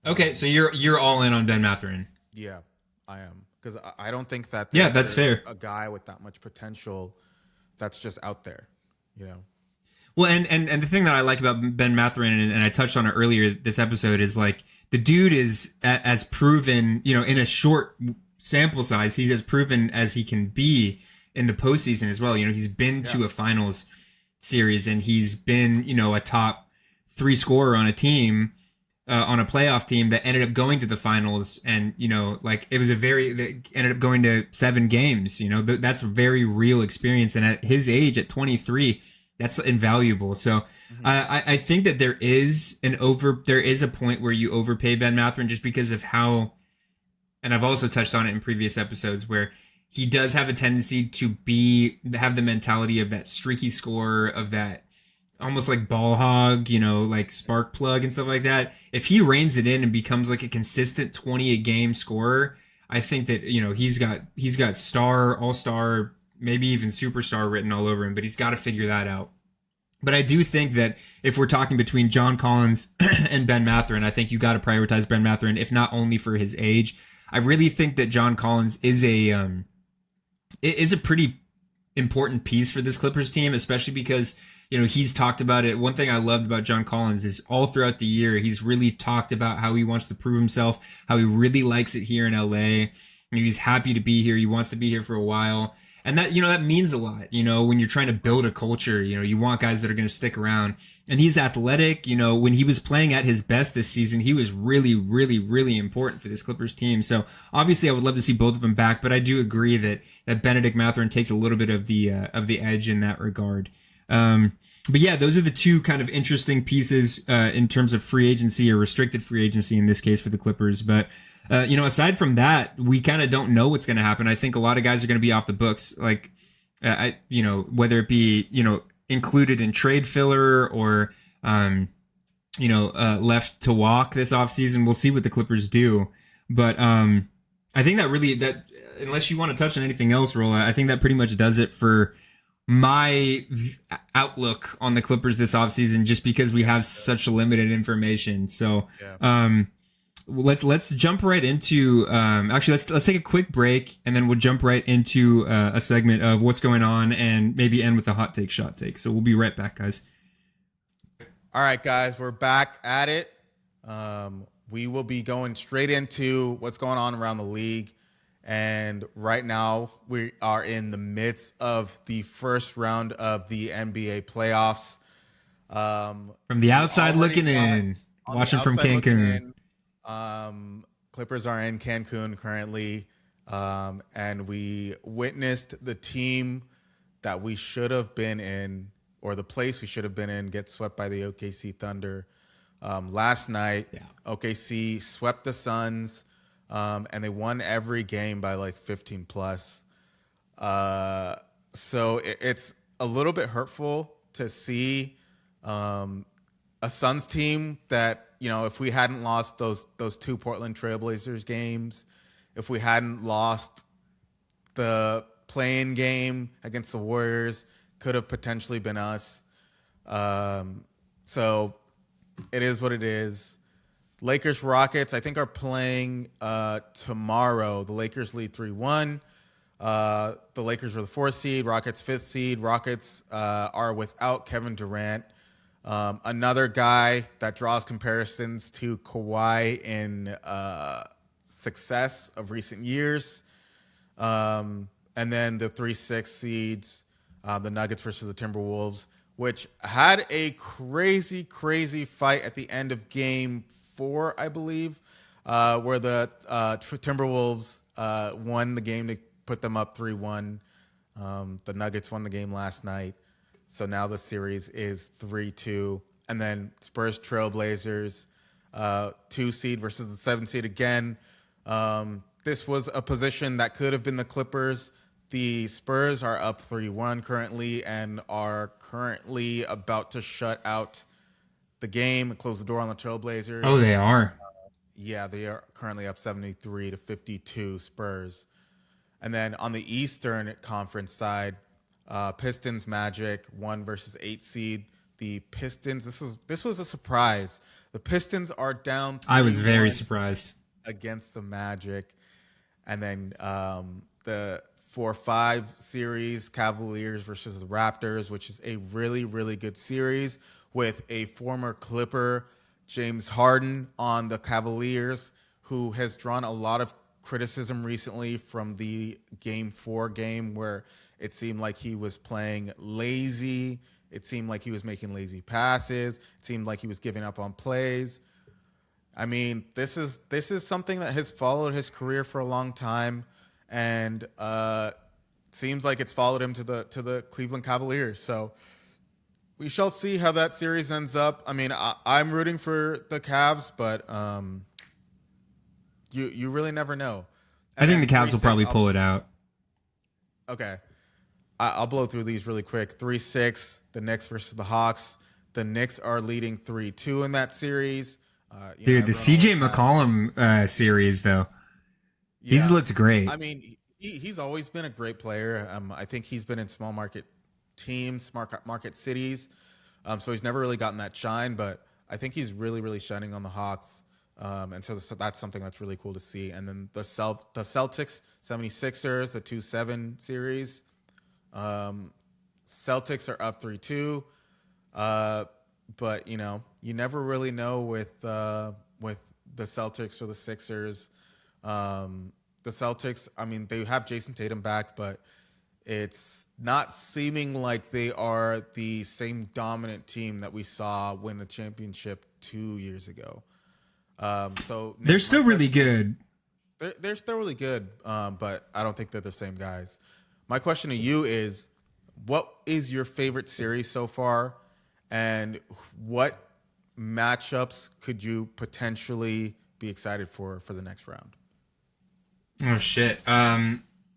Okay, so you're all in on Ben Mathurin. Yeah, I am, because I don't think that Yeah, that's there's fair. a guy with that much potential that's just out there. You know. Well, and the thing that I like about Ben Mathurin, and I touched on it earlier this episode, is like the dude is as proven, in a short sample size, he's as proven as he can be in the postseason as well. He's been to a finals series, and he's been, a top three scorer on a team, on a playoff team that ended up going to the finals, and like it was they ended up going to 7 games. That's a very real experience, and at his age, at 23. That's invaluable. So I think that there is a point where you overpay Ben Mathurin just because of how, and I've also touched on it in previous episodes, where he does have a tendency to have the mentality of that streaky scorer, of that almost like ball hog, like spark plug and stuff like that. If he reins it in and becomes like a consistent 20 a game scorer, I think that, he's got star, all-star, maybe even superstar written all over him, but he's got to figure that out. But I do think that if we're talking between John Collins and Ben Mathurin, I think you got to prioritize Ben Mathurin, if not only for his age. I really think that John Collins is a pretty important piece for this Clippers team, especially because, he's talked about it. One thing I loved about John Collins is all throughout the year, he's really talked about how he wants to prove himself, how he really likes it here in LA. He's happy to be here. He wants to be here for a while. And that, that means a lot, when you're trying to build a culture, you want guys that are going to stick around. And he's athletic. When he was playing at his best this season, he was really, really, really important for this Clippers team. So obviously I would love to see both of them back, but I do agree that Benedict Mathurin takes a little bit of the edge in that regard. But yeah, those are the two kind of interesting pieces, in terms of free agency, or restricted free agency in this case for the Clippers. But aside from that, we kind of don't know what's going to happen. I think a lot of guys are going to be off the books, like, whether it be, included in trade filler or, left to walk this offseason. We'll see what the Clippers do. But I think that unless you want to touch on anything else, Rolla, I think that pretty much does it for my outlook on the Clippers this offseason, just because we have such limited information. So, let's jump right into actually let's take a quick break, and then we'll jump right into a segment of what's going on, and maybe end with a hot take, shot take. So we'll be right back, guys. All right, guys, we're back at it. We will be going straight into what's going on around the league, and right now we are in the midst of the first round of the NBA playoffs. From the outside looking in, watching from Cancun. Clippers are in Cancun currently, and we witnessed the team that we should have been in, or the place we should have been in, get swept by the OKC Thunder last night. OKC swept the Suns, and they won every game by like 15 plus. So it's a little bit hurtful to see a Suns team that, if we hadn't lost those 2 Portland Trailblazers games, if we hadn't lost the play-in game against the Warriors, could have potentially been us. So it is what it is. Lakers Rockets, I think, are playing tomorrow. The Lakers lead 3-1. The Lakers are the 4th seed, Rockets 5th seed. Rockets are without Kevin Durant. Another guy that draws comparisons to Kawhi in success of recent years. And then the 3-6 seeds, the Nuggets versus the Timberwolves, which had a crazy, crazy fight at the end of game 4, I believe, where the Timberwolves won the game to put them up 3-1. The Nuggets won the game last night. So now the series is 3-2. And then Spurs Trailblazers, 2 seed versus the 7 seed again. This was a position that could have been the Clippers. The Spurs are up 3-1 currently, and are currently about to shut out the game and close the door on the Trailblazers. Oh, they are. Yeah, they are currently up 73-52 Spurs. And then on the Eastern Conference side, Pistons Magic 1 versus 8 seed. The Pistons, this was a surprise. The Pistons are down 3-1 I was very surprised against the Magic. And then the 4-5 series, Cavaliers versus the Raptors, which is a really, really good series with a former Clipper, James Harden, on the Cavaliers, who has drawn a lot of criticism recently from the Game 4 game where it seemed like he was playing lazy. It seemed like he was making lazy passes. It seemed like he was giving up on plays. I mean, this is something that has followed his career for a long time, and seems like it's followed him to the Cleveland Cavaliers. So we shall see how that series ends up. I mean, I'm rooting for the Cavs, but you really never know. I think the Cavs will probably pull it out. Okay. I'll blow through these really quick. 3-6, the Knicks versus the Hawks. The Knicks are leading 3-2 in that series. Dude, the CJ McCollum series, though, he's looked great. I mean, he's always been a great player. I think he's been in small market teams, market cities. So he's never really gotten that shine, but I think he's really, really shining on the Hawks. And so that's something that's really cool to see. And then the Celtics, 76ers, the 2-7 series. Celtics are up 3-2. But, you never really know with the Celtics or the Sixers. The Celtics, I mean, they have Jason Tatum back, but it's not seeming like they are the same dominant team that we saw win the championship 2 years ago. So they're still really good. They're still really good, but I don't think they're the same guys. My question to you is, what is your favorite series so far, and what matchups could you potentially be excited for the next round? Oh shit.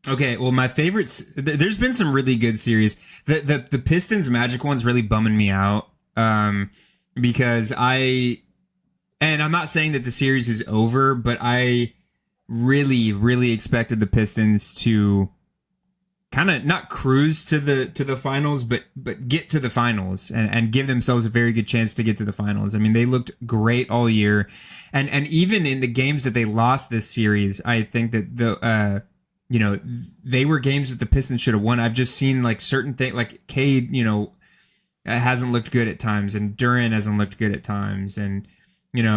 Okay, well, my favorites. There's been some really good series. The Pistons Magic one's really bumming me out. Because and I'm not saying that the series is over, but I really, really expected the Pistons to kind of not cruise to the finals, but get to the finals and give themselves a very good chance to get to the finals. I mean, they looked great all year, and even in the games that they lost this series, I think that they were games that the Pistons should have won. I've just seen like certain things, like Cade, hasn't looked good at times, and Durant hasn't looked good at times, and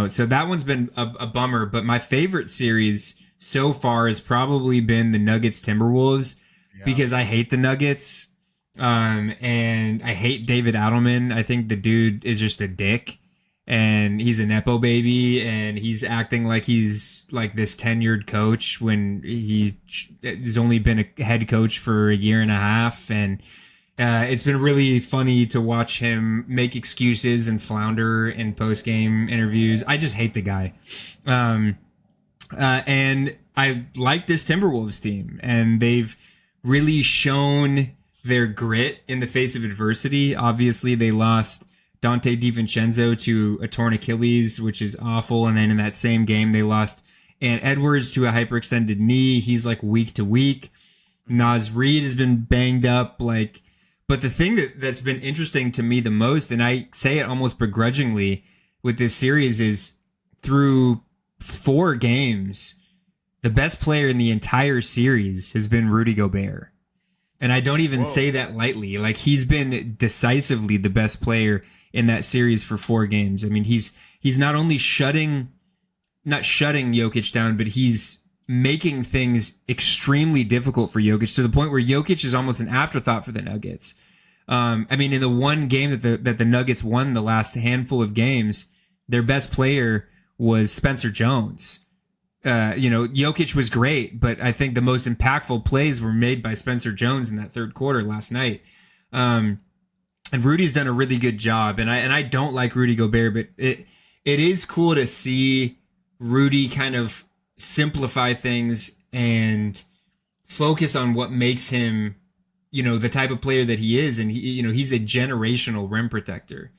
so that one's been a bummer. But my favorite series so far has probably been the Nuggets Timberwolves. Yeah. Because I hate the Nuggets, and I hate David Adelman. I think the dude is just a dick, and he's a nepo baby, and he's acting like he's like this tenured coach when he has only been a head coach for a year and a half. And it's been really funny to watch him make excuses and flounder in post-game interviews. I just hate the guy. And I like this Timberwolves team, and they've really shown their grit in the face of adversity. Obviously, they lost Dante DiVincenzo to a torn Achilles, which is awful. And then in that same game, they lost Ant Edwards to a hyperextended knee. He's like week to week. Naz Reid has been banged up. But the thing that's been interesting to me the most, and I say it almost begrudgingly with this series, is through 4 games, the best player in the entire series has been Rudy Gobert. And I don't even say that lightly. Like, he's been decisively the best player in that series for 4 games. I mean, he's not only not shutting Jokic down, but he's making things extremely difficult for Jokic, to the point where Jokic is almost an afterthought for the Nuggets. I mean, in the one game that the Nuggets won, the last handful of games, their best player was Spencer Jones. Jokic was great, but I think the most impactful plays were made by Spencer Jones in that third quarter last night. And Rudy's done a really good job, and I don't like Rudy Gobert, but it is cool to see Rudy kind of simplify things and focus on what makes him, the type of player that he is. And he's a generational rim protector.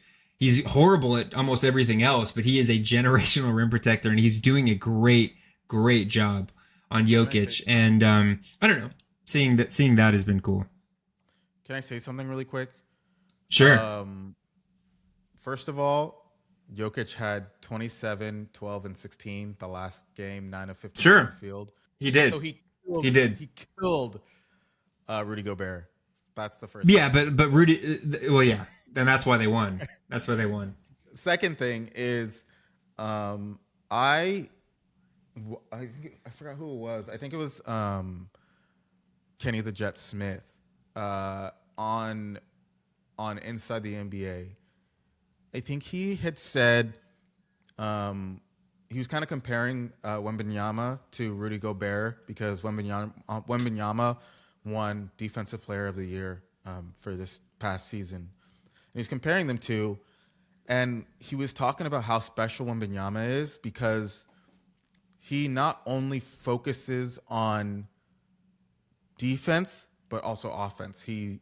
he's horrible at almost everything else, but he is a generational rim protector, and he's doing a great job on Jokic. And I don't know, seeing that has been cool. Can I say something really quick? Sure. First of all, Jokic had 27, 12, and 16 the last game, 9 of 15 Sure. from the field. He did. So He killed Rudy Gobert. That's the first Yeah, thing. but Rudy, well, yeah, and that's why they won. That's why they won. Second thing is, I forgot who it was. I think it was Kenny the Jet Smith on Inside the NBA. I think he had said he was kind of comparing Wembanyama to Rudy Gobert because Wembanyama won Defensive Player of the Year for this past season. And he's comparing them to, and he was talking about how special Wembanyama is because he not only focuses on defense, but also offense. He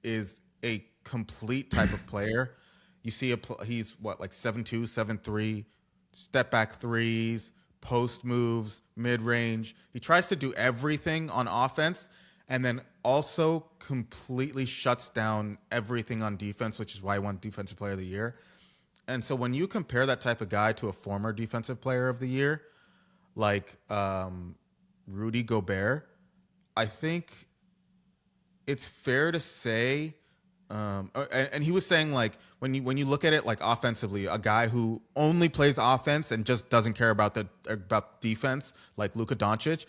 is a complete type of player. You see, he's like 7'2", 7'3", step back threes, post moves, mid range. He tries to do everything on offense, and then also completely shuts down everything on defense, which is why he won Defensive Player of the Year. And so when you compare that type of guy to a former Defensive Player of the Year, like Rudy Gobert, I think it's fair to say, and he was saying like when you look at it like offensively, a guy who only plays offense and just doesn't care about defense, like Luka Doncic,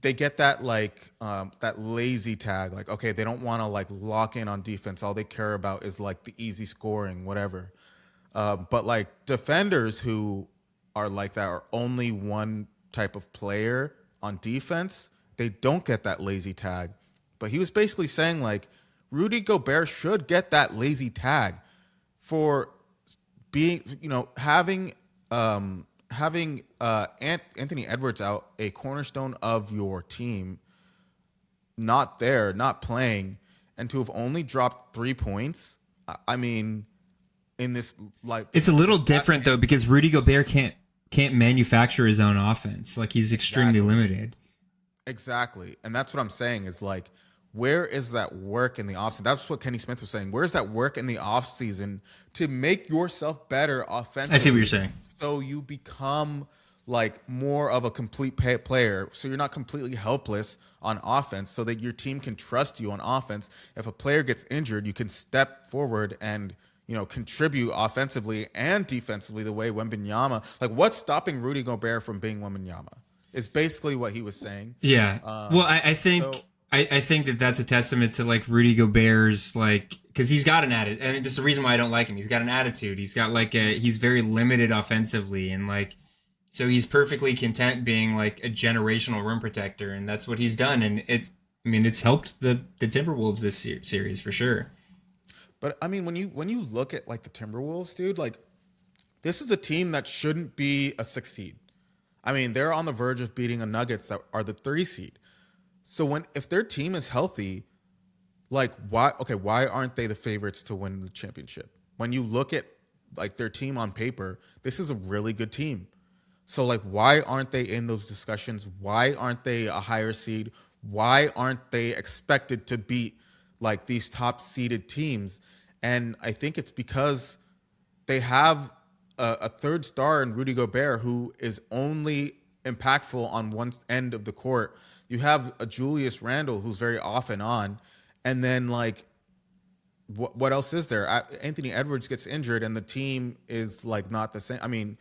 they get that like that lazy tag, like okay, they don't want to like lock in on defense. All they care about is like the easy scoring, whatever. But like defenders who are like that are only one type of player on defense, they don't get that lazy tag. But he was basically saying like Rudy Gobert should get that lazy tag for being, having Anthony Edwards out, a cornerstone of your team, not there, not playing, and to have only dropped 3 points. I mean, in this like it's a little different though because Rudy Gobert can't manufacture his own offense. Like he's extremely limited. Exactly. And that's what I'm saying is like, where is that work in the offseason? That's what Kenny Smith was saying. Where's that work in the offseason to make yourself better offensively? I see what you're saying. So you become like more of a complete player. So you're not completely helpless on offense so that your team can trust you on offense. If a player gets injured, you can step forward and contribute offensively and defensively the way Wembanyama. Like, what's stopping Rudy Gobert from being Wembanyama? Is basically what he was saying. Yeah. Well, I think I think that's a testament to like Rudy Gobert's like because he's got an attitude. I mean, this is the reason why I don't like him. He's got an attitude. He's got like he's very limited offensively and like so he's perfectly content being like a generational rim protector and that's what he's done and it's helped the Timberwolves this series for sure. But I mean, when you look at like the Timberwolves, dude, like this is a team that shouldn't be a 6 seed. I mean, they're on the verge of beating a Nuggets that are the 3 seed. So if their team is healthy, like why aren't they the favorites to win the championship? When you look at like their team on paper, this is a really good team. So like why aren't they in those discussions? Why aren't they a higher seed? Why aren't they expected to beat like these top seeded teams? And I think it's because they have a third star in Rudy Gobert who is only impactful on one end of the court. You have a Julius Randle who's very off and on. And then like, what else is there? Anthony Edwards gets injured and the team is like not the same. I mean,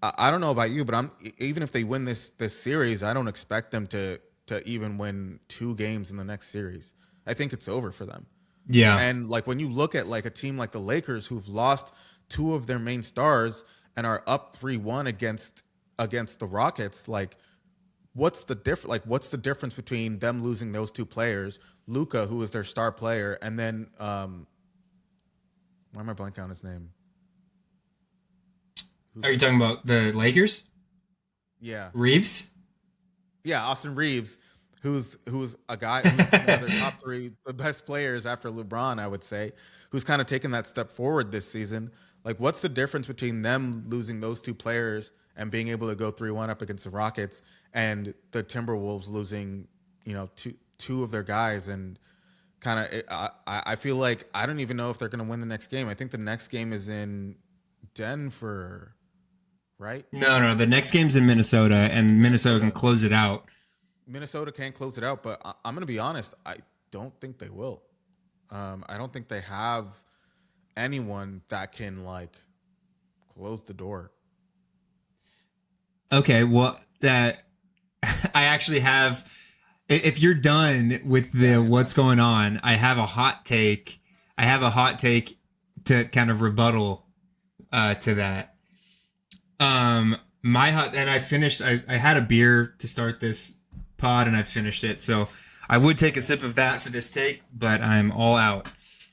I don't know about you, but even if they win this series, I don't expect them to even win 2 games in the next series. I think it's over for them. Yeah. And like when you look at like a team like the Lakers who've lost 2 of their main stars and are up 3-1 against the Rockets, like what's the difference between them losing those 2 players, Luka, who is their star player, and then why am I blanking on his name? Are you talking about the Lakers? Yeah. Reeves? Yeah, Austin Reeves, who's a guy who's one of their top 3, the best players after LeBron, I would say, who's kind of taken that step forward this season. Like, what's the difference between them losing those two players and being able to go 3-1 up against the Rockets, and the Timberwolves losing, two of their guys? And kind of, I feel like I don't even know if they're going to win the next game. I think the next game is in Denver, right? No, the next game's in Minnesota, and Minnesota can close it out. Minnesota can't close it out, but I'm going to be honest. I don't think they will. I don't think they have anyone that can close the door. Okay, well, that I actually have. If you're done with what's going on, I have a hot take. I have a hot take to kind of rebuttal to that. My hot, and I finished. I had a beer to start this pod, and I finished it. So I would take a sip of that for this take, but I'm all out.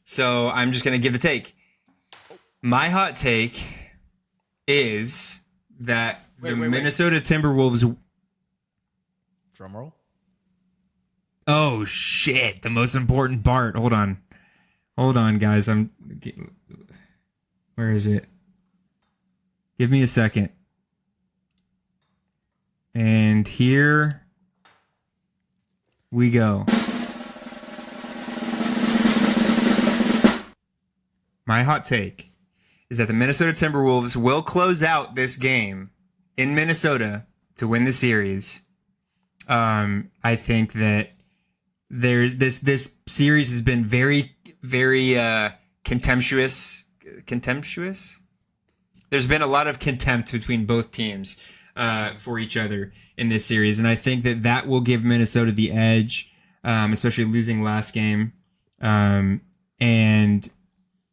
So I'm just gonna give the take. My hot take is that Minnesota Timberwolves. Drum roll. Oh shit! The most important part. Hold on, guys. Where is it? Give me a second. And here we go. My hot take is that the Minnesota Timberwolves will close out this game in Minnesota to win the series. I think that this series has been very, very contemptuous. Contemptuous? There's been a lot of contempt between both teams for each other in this series, and I think that will give Minnesota the edge, especially losing last game, and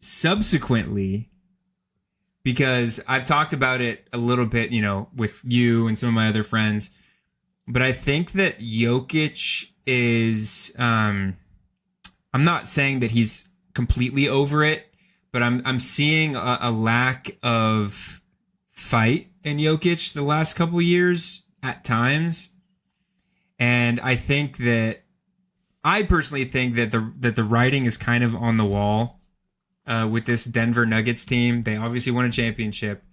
subsequently, because I've talked about it a little bit, with you and some of my other friends, but I think that Jokic is, I'm not saying that he's completely over it, but I'm seeing a lack of fight in Jokic the last couple years at times, and I personally think that the writing is kind of on the wall. With this Denver Nuggets team. They obviously won a championship,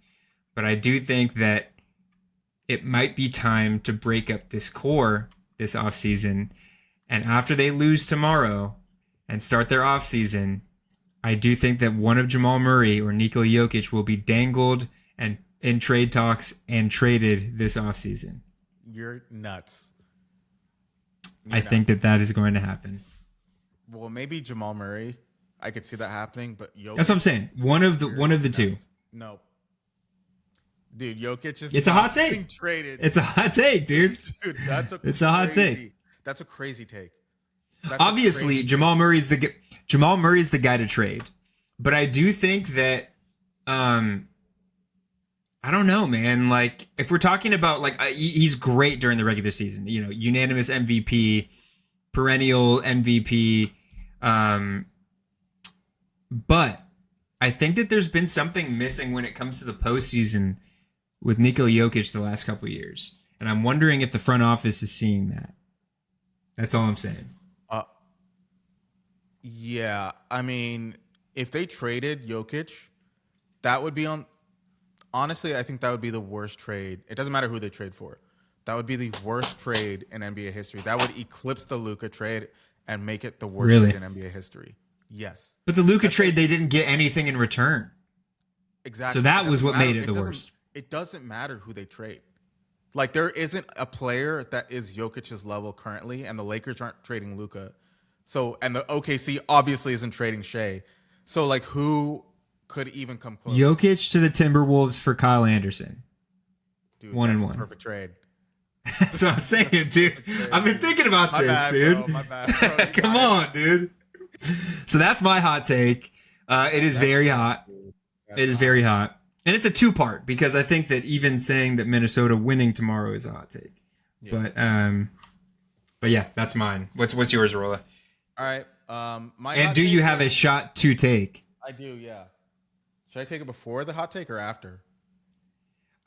but I do think that it might be time to break up this core this offseason. And after they lose tomorrow and start their offseason, I do think that one of Jamal Murray or Nikola Jokic will be dangled and in trade talks and traded this offseason. You're nuts. I think that is going to happen. Well, maybe Jamal Murray. I could see that happening, but Jokic, that's what I'm saying. One of the two. No, dude, Jokic is. It's a hot take. Traded. It's a hot take, dude. Dude, it's a hot take. That's a crazy take. Obviously, Jamal Murray's the guy to trade, but I do think that I don't know, man. Like, if we're talking about he's great during the regular season, unanimous MVP, perennial MVP. But I think that there's been something missing when it comes to the postseason with Nikola Jokic the last couple of years. And I'm wondering if the front office is seeing that. That's all I'm saying. Yeah. I mean, if they traded Jokic, that would be honestly, I think that would be the worst trade. It doesn't matter who they trade for. That would be the worst trade in NBA history. That would eclipse the Luka trade and make it the worst trade in NBA history. Yes. But the Luka trade, they didn't get anything in return. Exactly. So that was what made it the worst. It doesn't matter who they trade. Like, there isn't a player that is Jokic's level currently, and the Lakers aren't trading Luka. So, and the OKC obviously isn't trading Shea. So, who could even come close? Jokic to the Timberwolves for Kyle Anderson. Dude, 1-1. Perfect trade. That's what I'm saying, dude. I've been thinking about this, dude. Bro, my bad, bro. Come on, dude. So that's my hot take. It is very hot. It is very hot. And it's a two-part, because I think that even saying that Minnesota winning tomorrow is a hot take. Yeah. But yeah, that's mine. What's yours, Rolla? All right. And do you have a shot to take? I do, yeah. Should I take it before the hot take or after?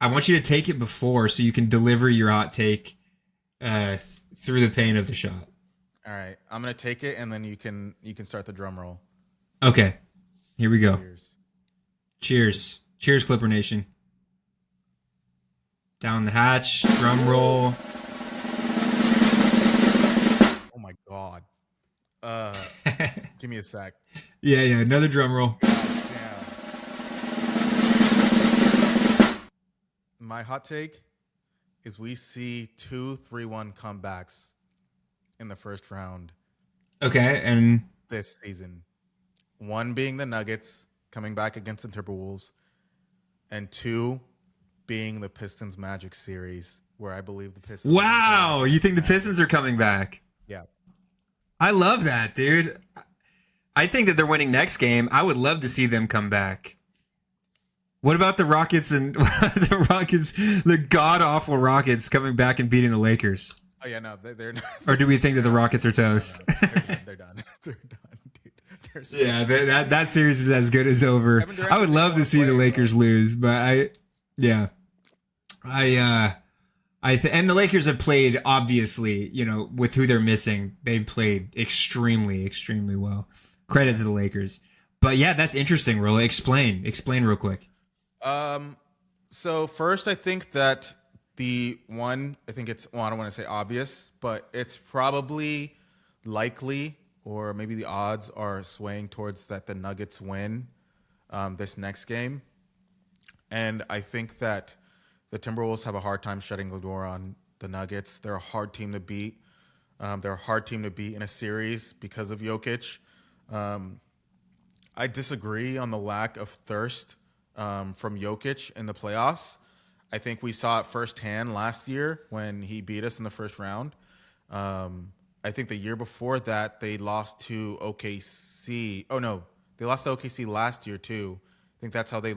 I want you to take it before so you can deliver your hot take through the pain of the shot. All right, I'm gonna take it, and then you can start the drum roll. Okay, here we go. Cheers. Cheers, Clipper Nation. Down the hatch, drum roll. Oh my god. Give me a sec. Yeah, another drum roll. Damn. My hot take is we see 2 3-1 comebacks in the first round Okay, and this season. One being the Nuggets coming back against the Timberwolves, and 2 being the Pistons Magic series, where I believe the Pistons. wow, you think the Pistons are coming back? Yeah. I love that, dude. I think that they're winning next game. I would love to see them come back. What about the Rockets and the god awful Rockets coming back and beating the Lakers? Oh yeah, no, they're not. Or do we think that the Rockets are toast? No, they're done. They're done, dude. They're so that series is as good as over. I would love to see the Lakers lose, but and the Lakers have played, obviously, with who they're missing, they've played extremely, extremely well. Credit to the Lakers. But yeah, that's interesting, Rolla. Explain real quick. So first, I think that I think it's, I don't want to say obvious, but it's probably likely, or maybe the odds are swaying towards that the Nuggets win this next game. And I think that the Timberwolves have a hard time shutting the door on the Nuggets. They're a hard team to beat. They're a hard team to beat in a series because of Jokic. I disagree on the lack of thirst from Jokic in the playoffs. I think we saw it firsthand last year when he beat us in the first round. I think the year before that, they lost to OKC. Oh, no. They lost to OKC last year, too. I think that's how they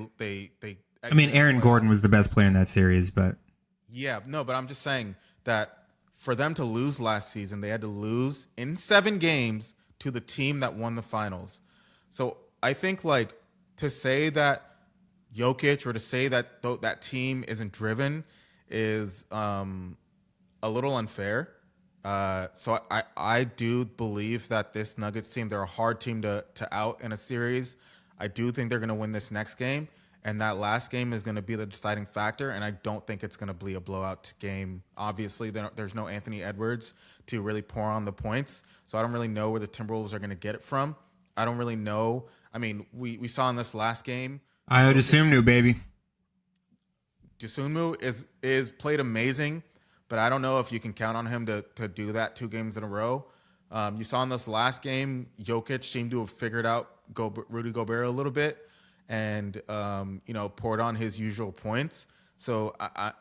I mean, Aaron Gordon was the best player in that series, but... Yeah, no, but I'm just saying that for them to lose last season, they had to lose in 7 games to the team that won the finals. So I think, to say that Jokic or to say that that team isn't driven is a little unfair. So I do believe that this Nuggets team, they're a hard team to out in a series. I do think they're going to win this next game. And that last game is going to be the deciding factor. And I don't think it's going to be a blowout game. Obviously, there's no Anthony Edwards to really pour on the points. So I don't really know where the Timberwolves are going to get it from. I don't really know. I mean, we saw in this last game. Ayo Dosunmu, baby. Dosunmu is played amazing, but I don't know if you can count on him to do that 2 games in a row. You saw in this last game, Jokic seemed to have figured out Rudy Gobert a little bit and, poured on his usual points. So, I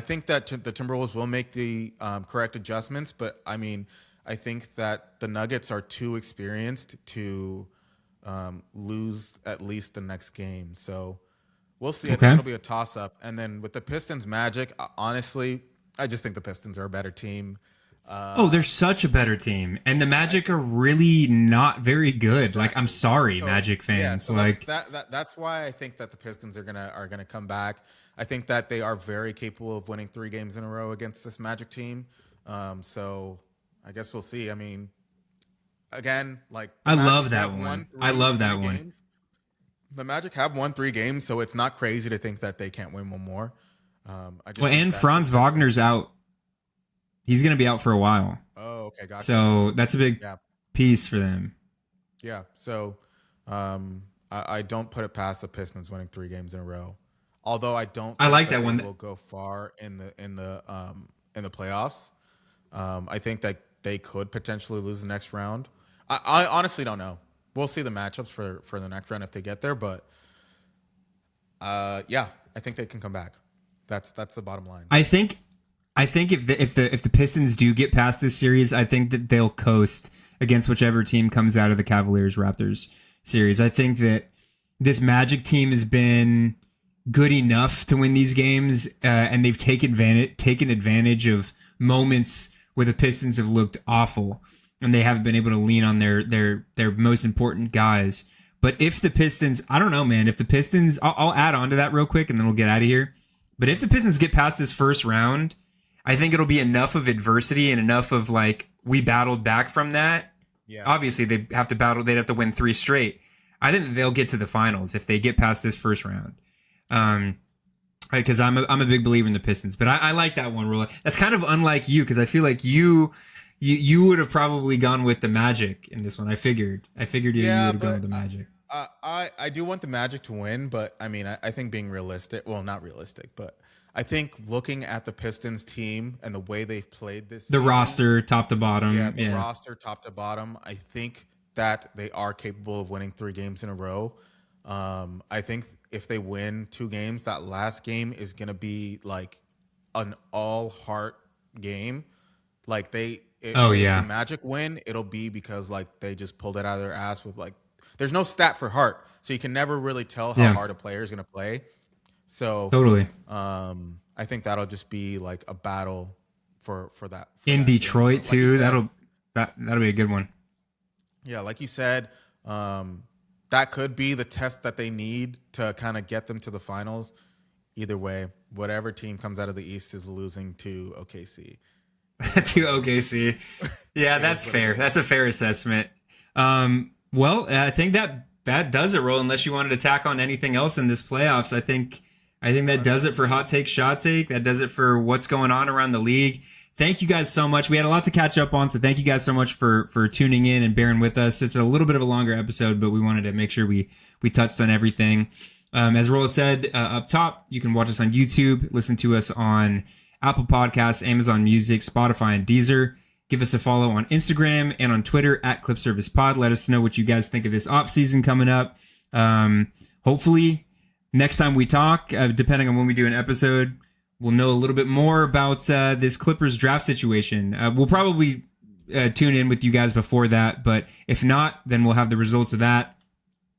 think that the Timberwolves will make the correct adjustments, but, I think that the Nuggets are too experienced to lose at least the next game. So we'll see. I think it'll be a toss-up. And then with the Pistons Magic, honestly, I just think the Pistons are a better team. They're such a better team. And the Magic are really not very good. Exactly. I'm sorry, Magic fans. Yeah, that's why I think that the Pistons are gonna come back. I think that they are very capable of winning 3 games in a row against this Magic team. So I guess we'll see. Again, I love that one. I love that one. The Magic have won 3 games, so it's not crazy to think that they can't win one more. And Franz Wagner's out. He's going to be out for a while. Oh, okay, gotcha. So that's a big piece for them. Yeah, so I don't put it past the Pistons winning 3 games in a row. Although I don't. I like that one. Will go far in the playoffs. I think that they could potentially lose the next round. I honestly don't know. We'll see the matchups for the next round if they get there, but I think they can come back. That's the bottom line. I think if the Pistons do get past this series, I think that they'll coast against whichever team comes out of the Cavaliers Raptors series. I think that this Magic team has been good enough to win these games, and they've taken advantage of moments where the Pistons have looked awful and they haven't been able to lean on their most important guys. But if the Pistons, I don't know, man, if the Pistons, I'll add on to that real quick and then we'll get out of here. But if the Pistons get past this first round, I think it'll be enough of adversity and enough of we battled back from that. Yeah. Obviously they'd have to win 3 straight. I think they'll get to the finals if they get past this first round. Because I'm a big believer in the Pistons, but I like that one, Rolla. That's kind of unlike you, because I feel like you would have probably gone with the Magic in this one. I figured you would have gone with the Magic. I do want the Magic to win, but I mean, I think being realistic, well, not realistic, but I think looking at the Pistons team and the way they've played this the season, roster top to bottom. Roster top to bottom, I think that they are capable of winning 3 games in a row. I think if they win 2 games, that last game is going to be like an all heart game. Like if the Magic win, it'll be because like they just pulled it out of their ass with like, there's no stat for heart, so you can never really tell how hard a player is going to play. So totally, I think that'll just be like a battle for that. In Detroit too, that'll be a good one. Yeah, like you said, that could be the test that they need to kind of get them to the finals. Either way, whatever team comes out of the East is losing to OKC. To OKC. Yeah, that's fair. That's a fair assessment. Well, I think that does it, Roll. Unless you wanted to tack on anything else in this playoffs, I think that does it for Hot Take, Shot Take. That does it for what's going on around the league. Thank you guys so much. We had a lot to catch up on, so thank you guys so much for tuning in and bearing with us. It's a little bit of a longer episode, but we wanted to make sure we touched on everything. As Rolla said up top, you can watch us on YouTube, listen to us on Apple Podcasts, Amazon Music, Spotify, and Deezer. Give us a follow on Instagram and on Twitter at ClipServicePod. Let us know what you guys think of this offseason coming up. Hopefully, next time we talk, depending on when we do an episode, we'll know a little bit more about this Clippers draft situation. We'll probably tune in with you guys before that, but if not, then we'll have the results of that.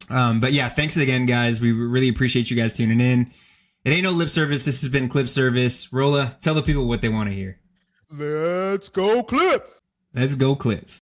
But yeah, thanks again, guys. We really appreciate you guys tuning in. It ain't no lip service. This has been Clip Service. Rolla, tell the people what they want to hear. Let's go Clips! Let's go Clips.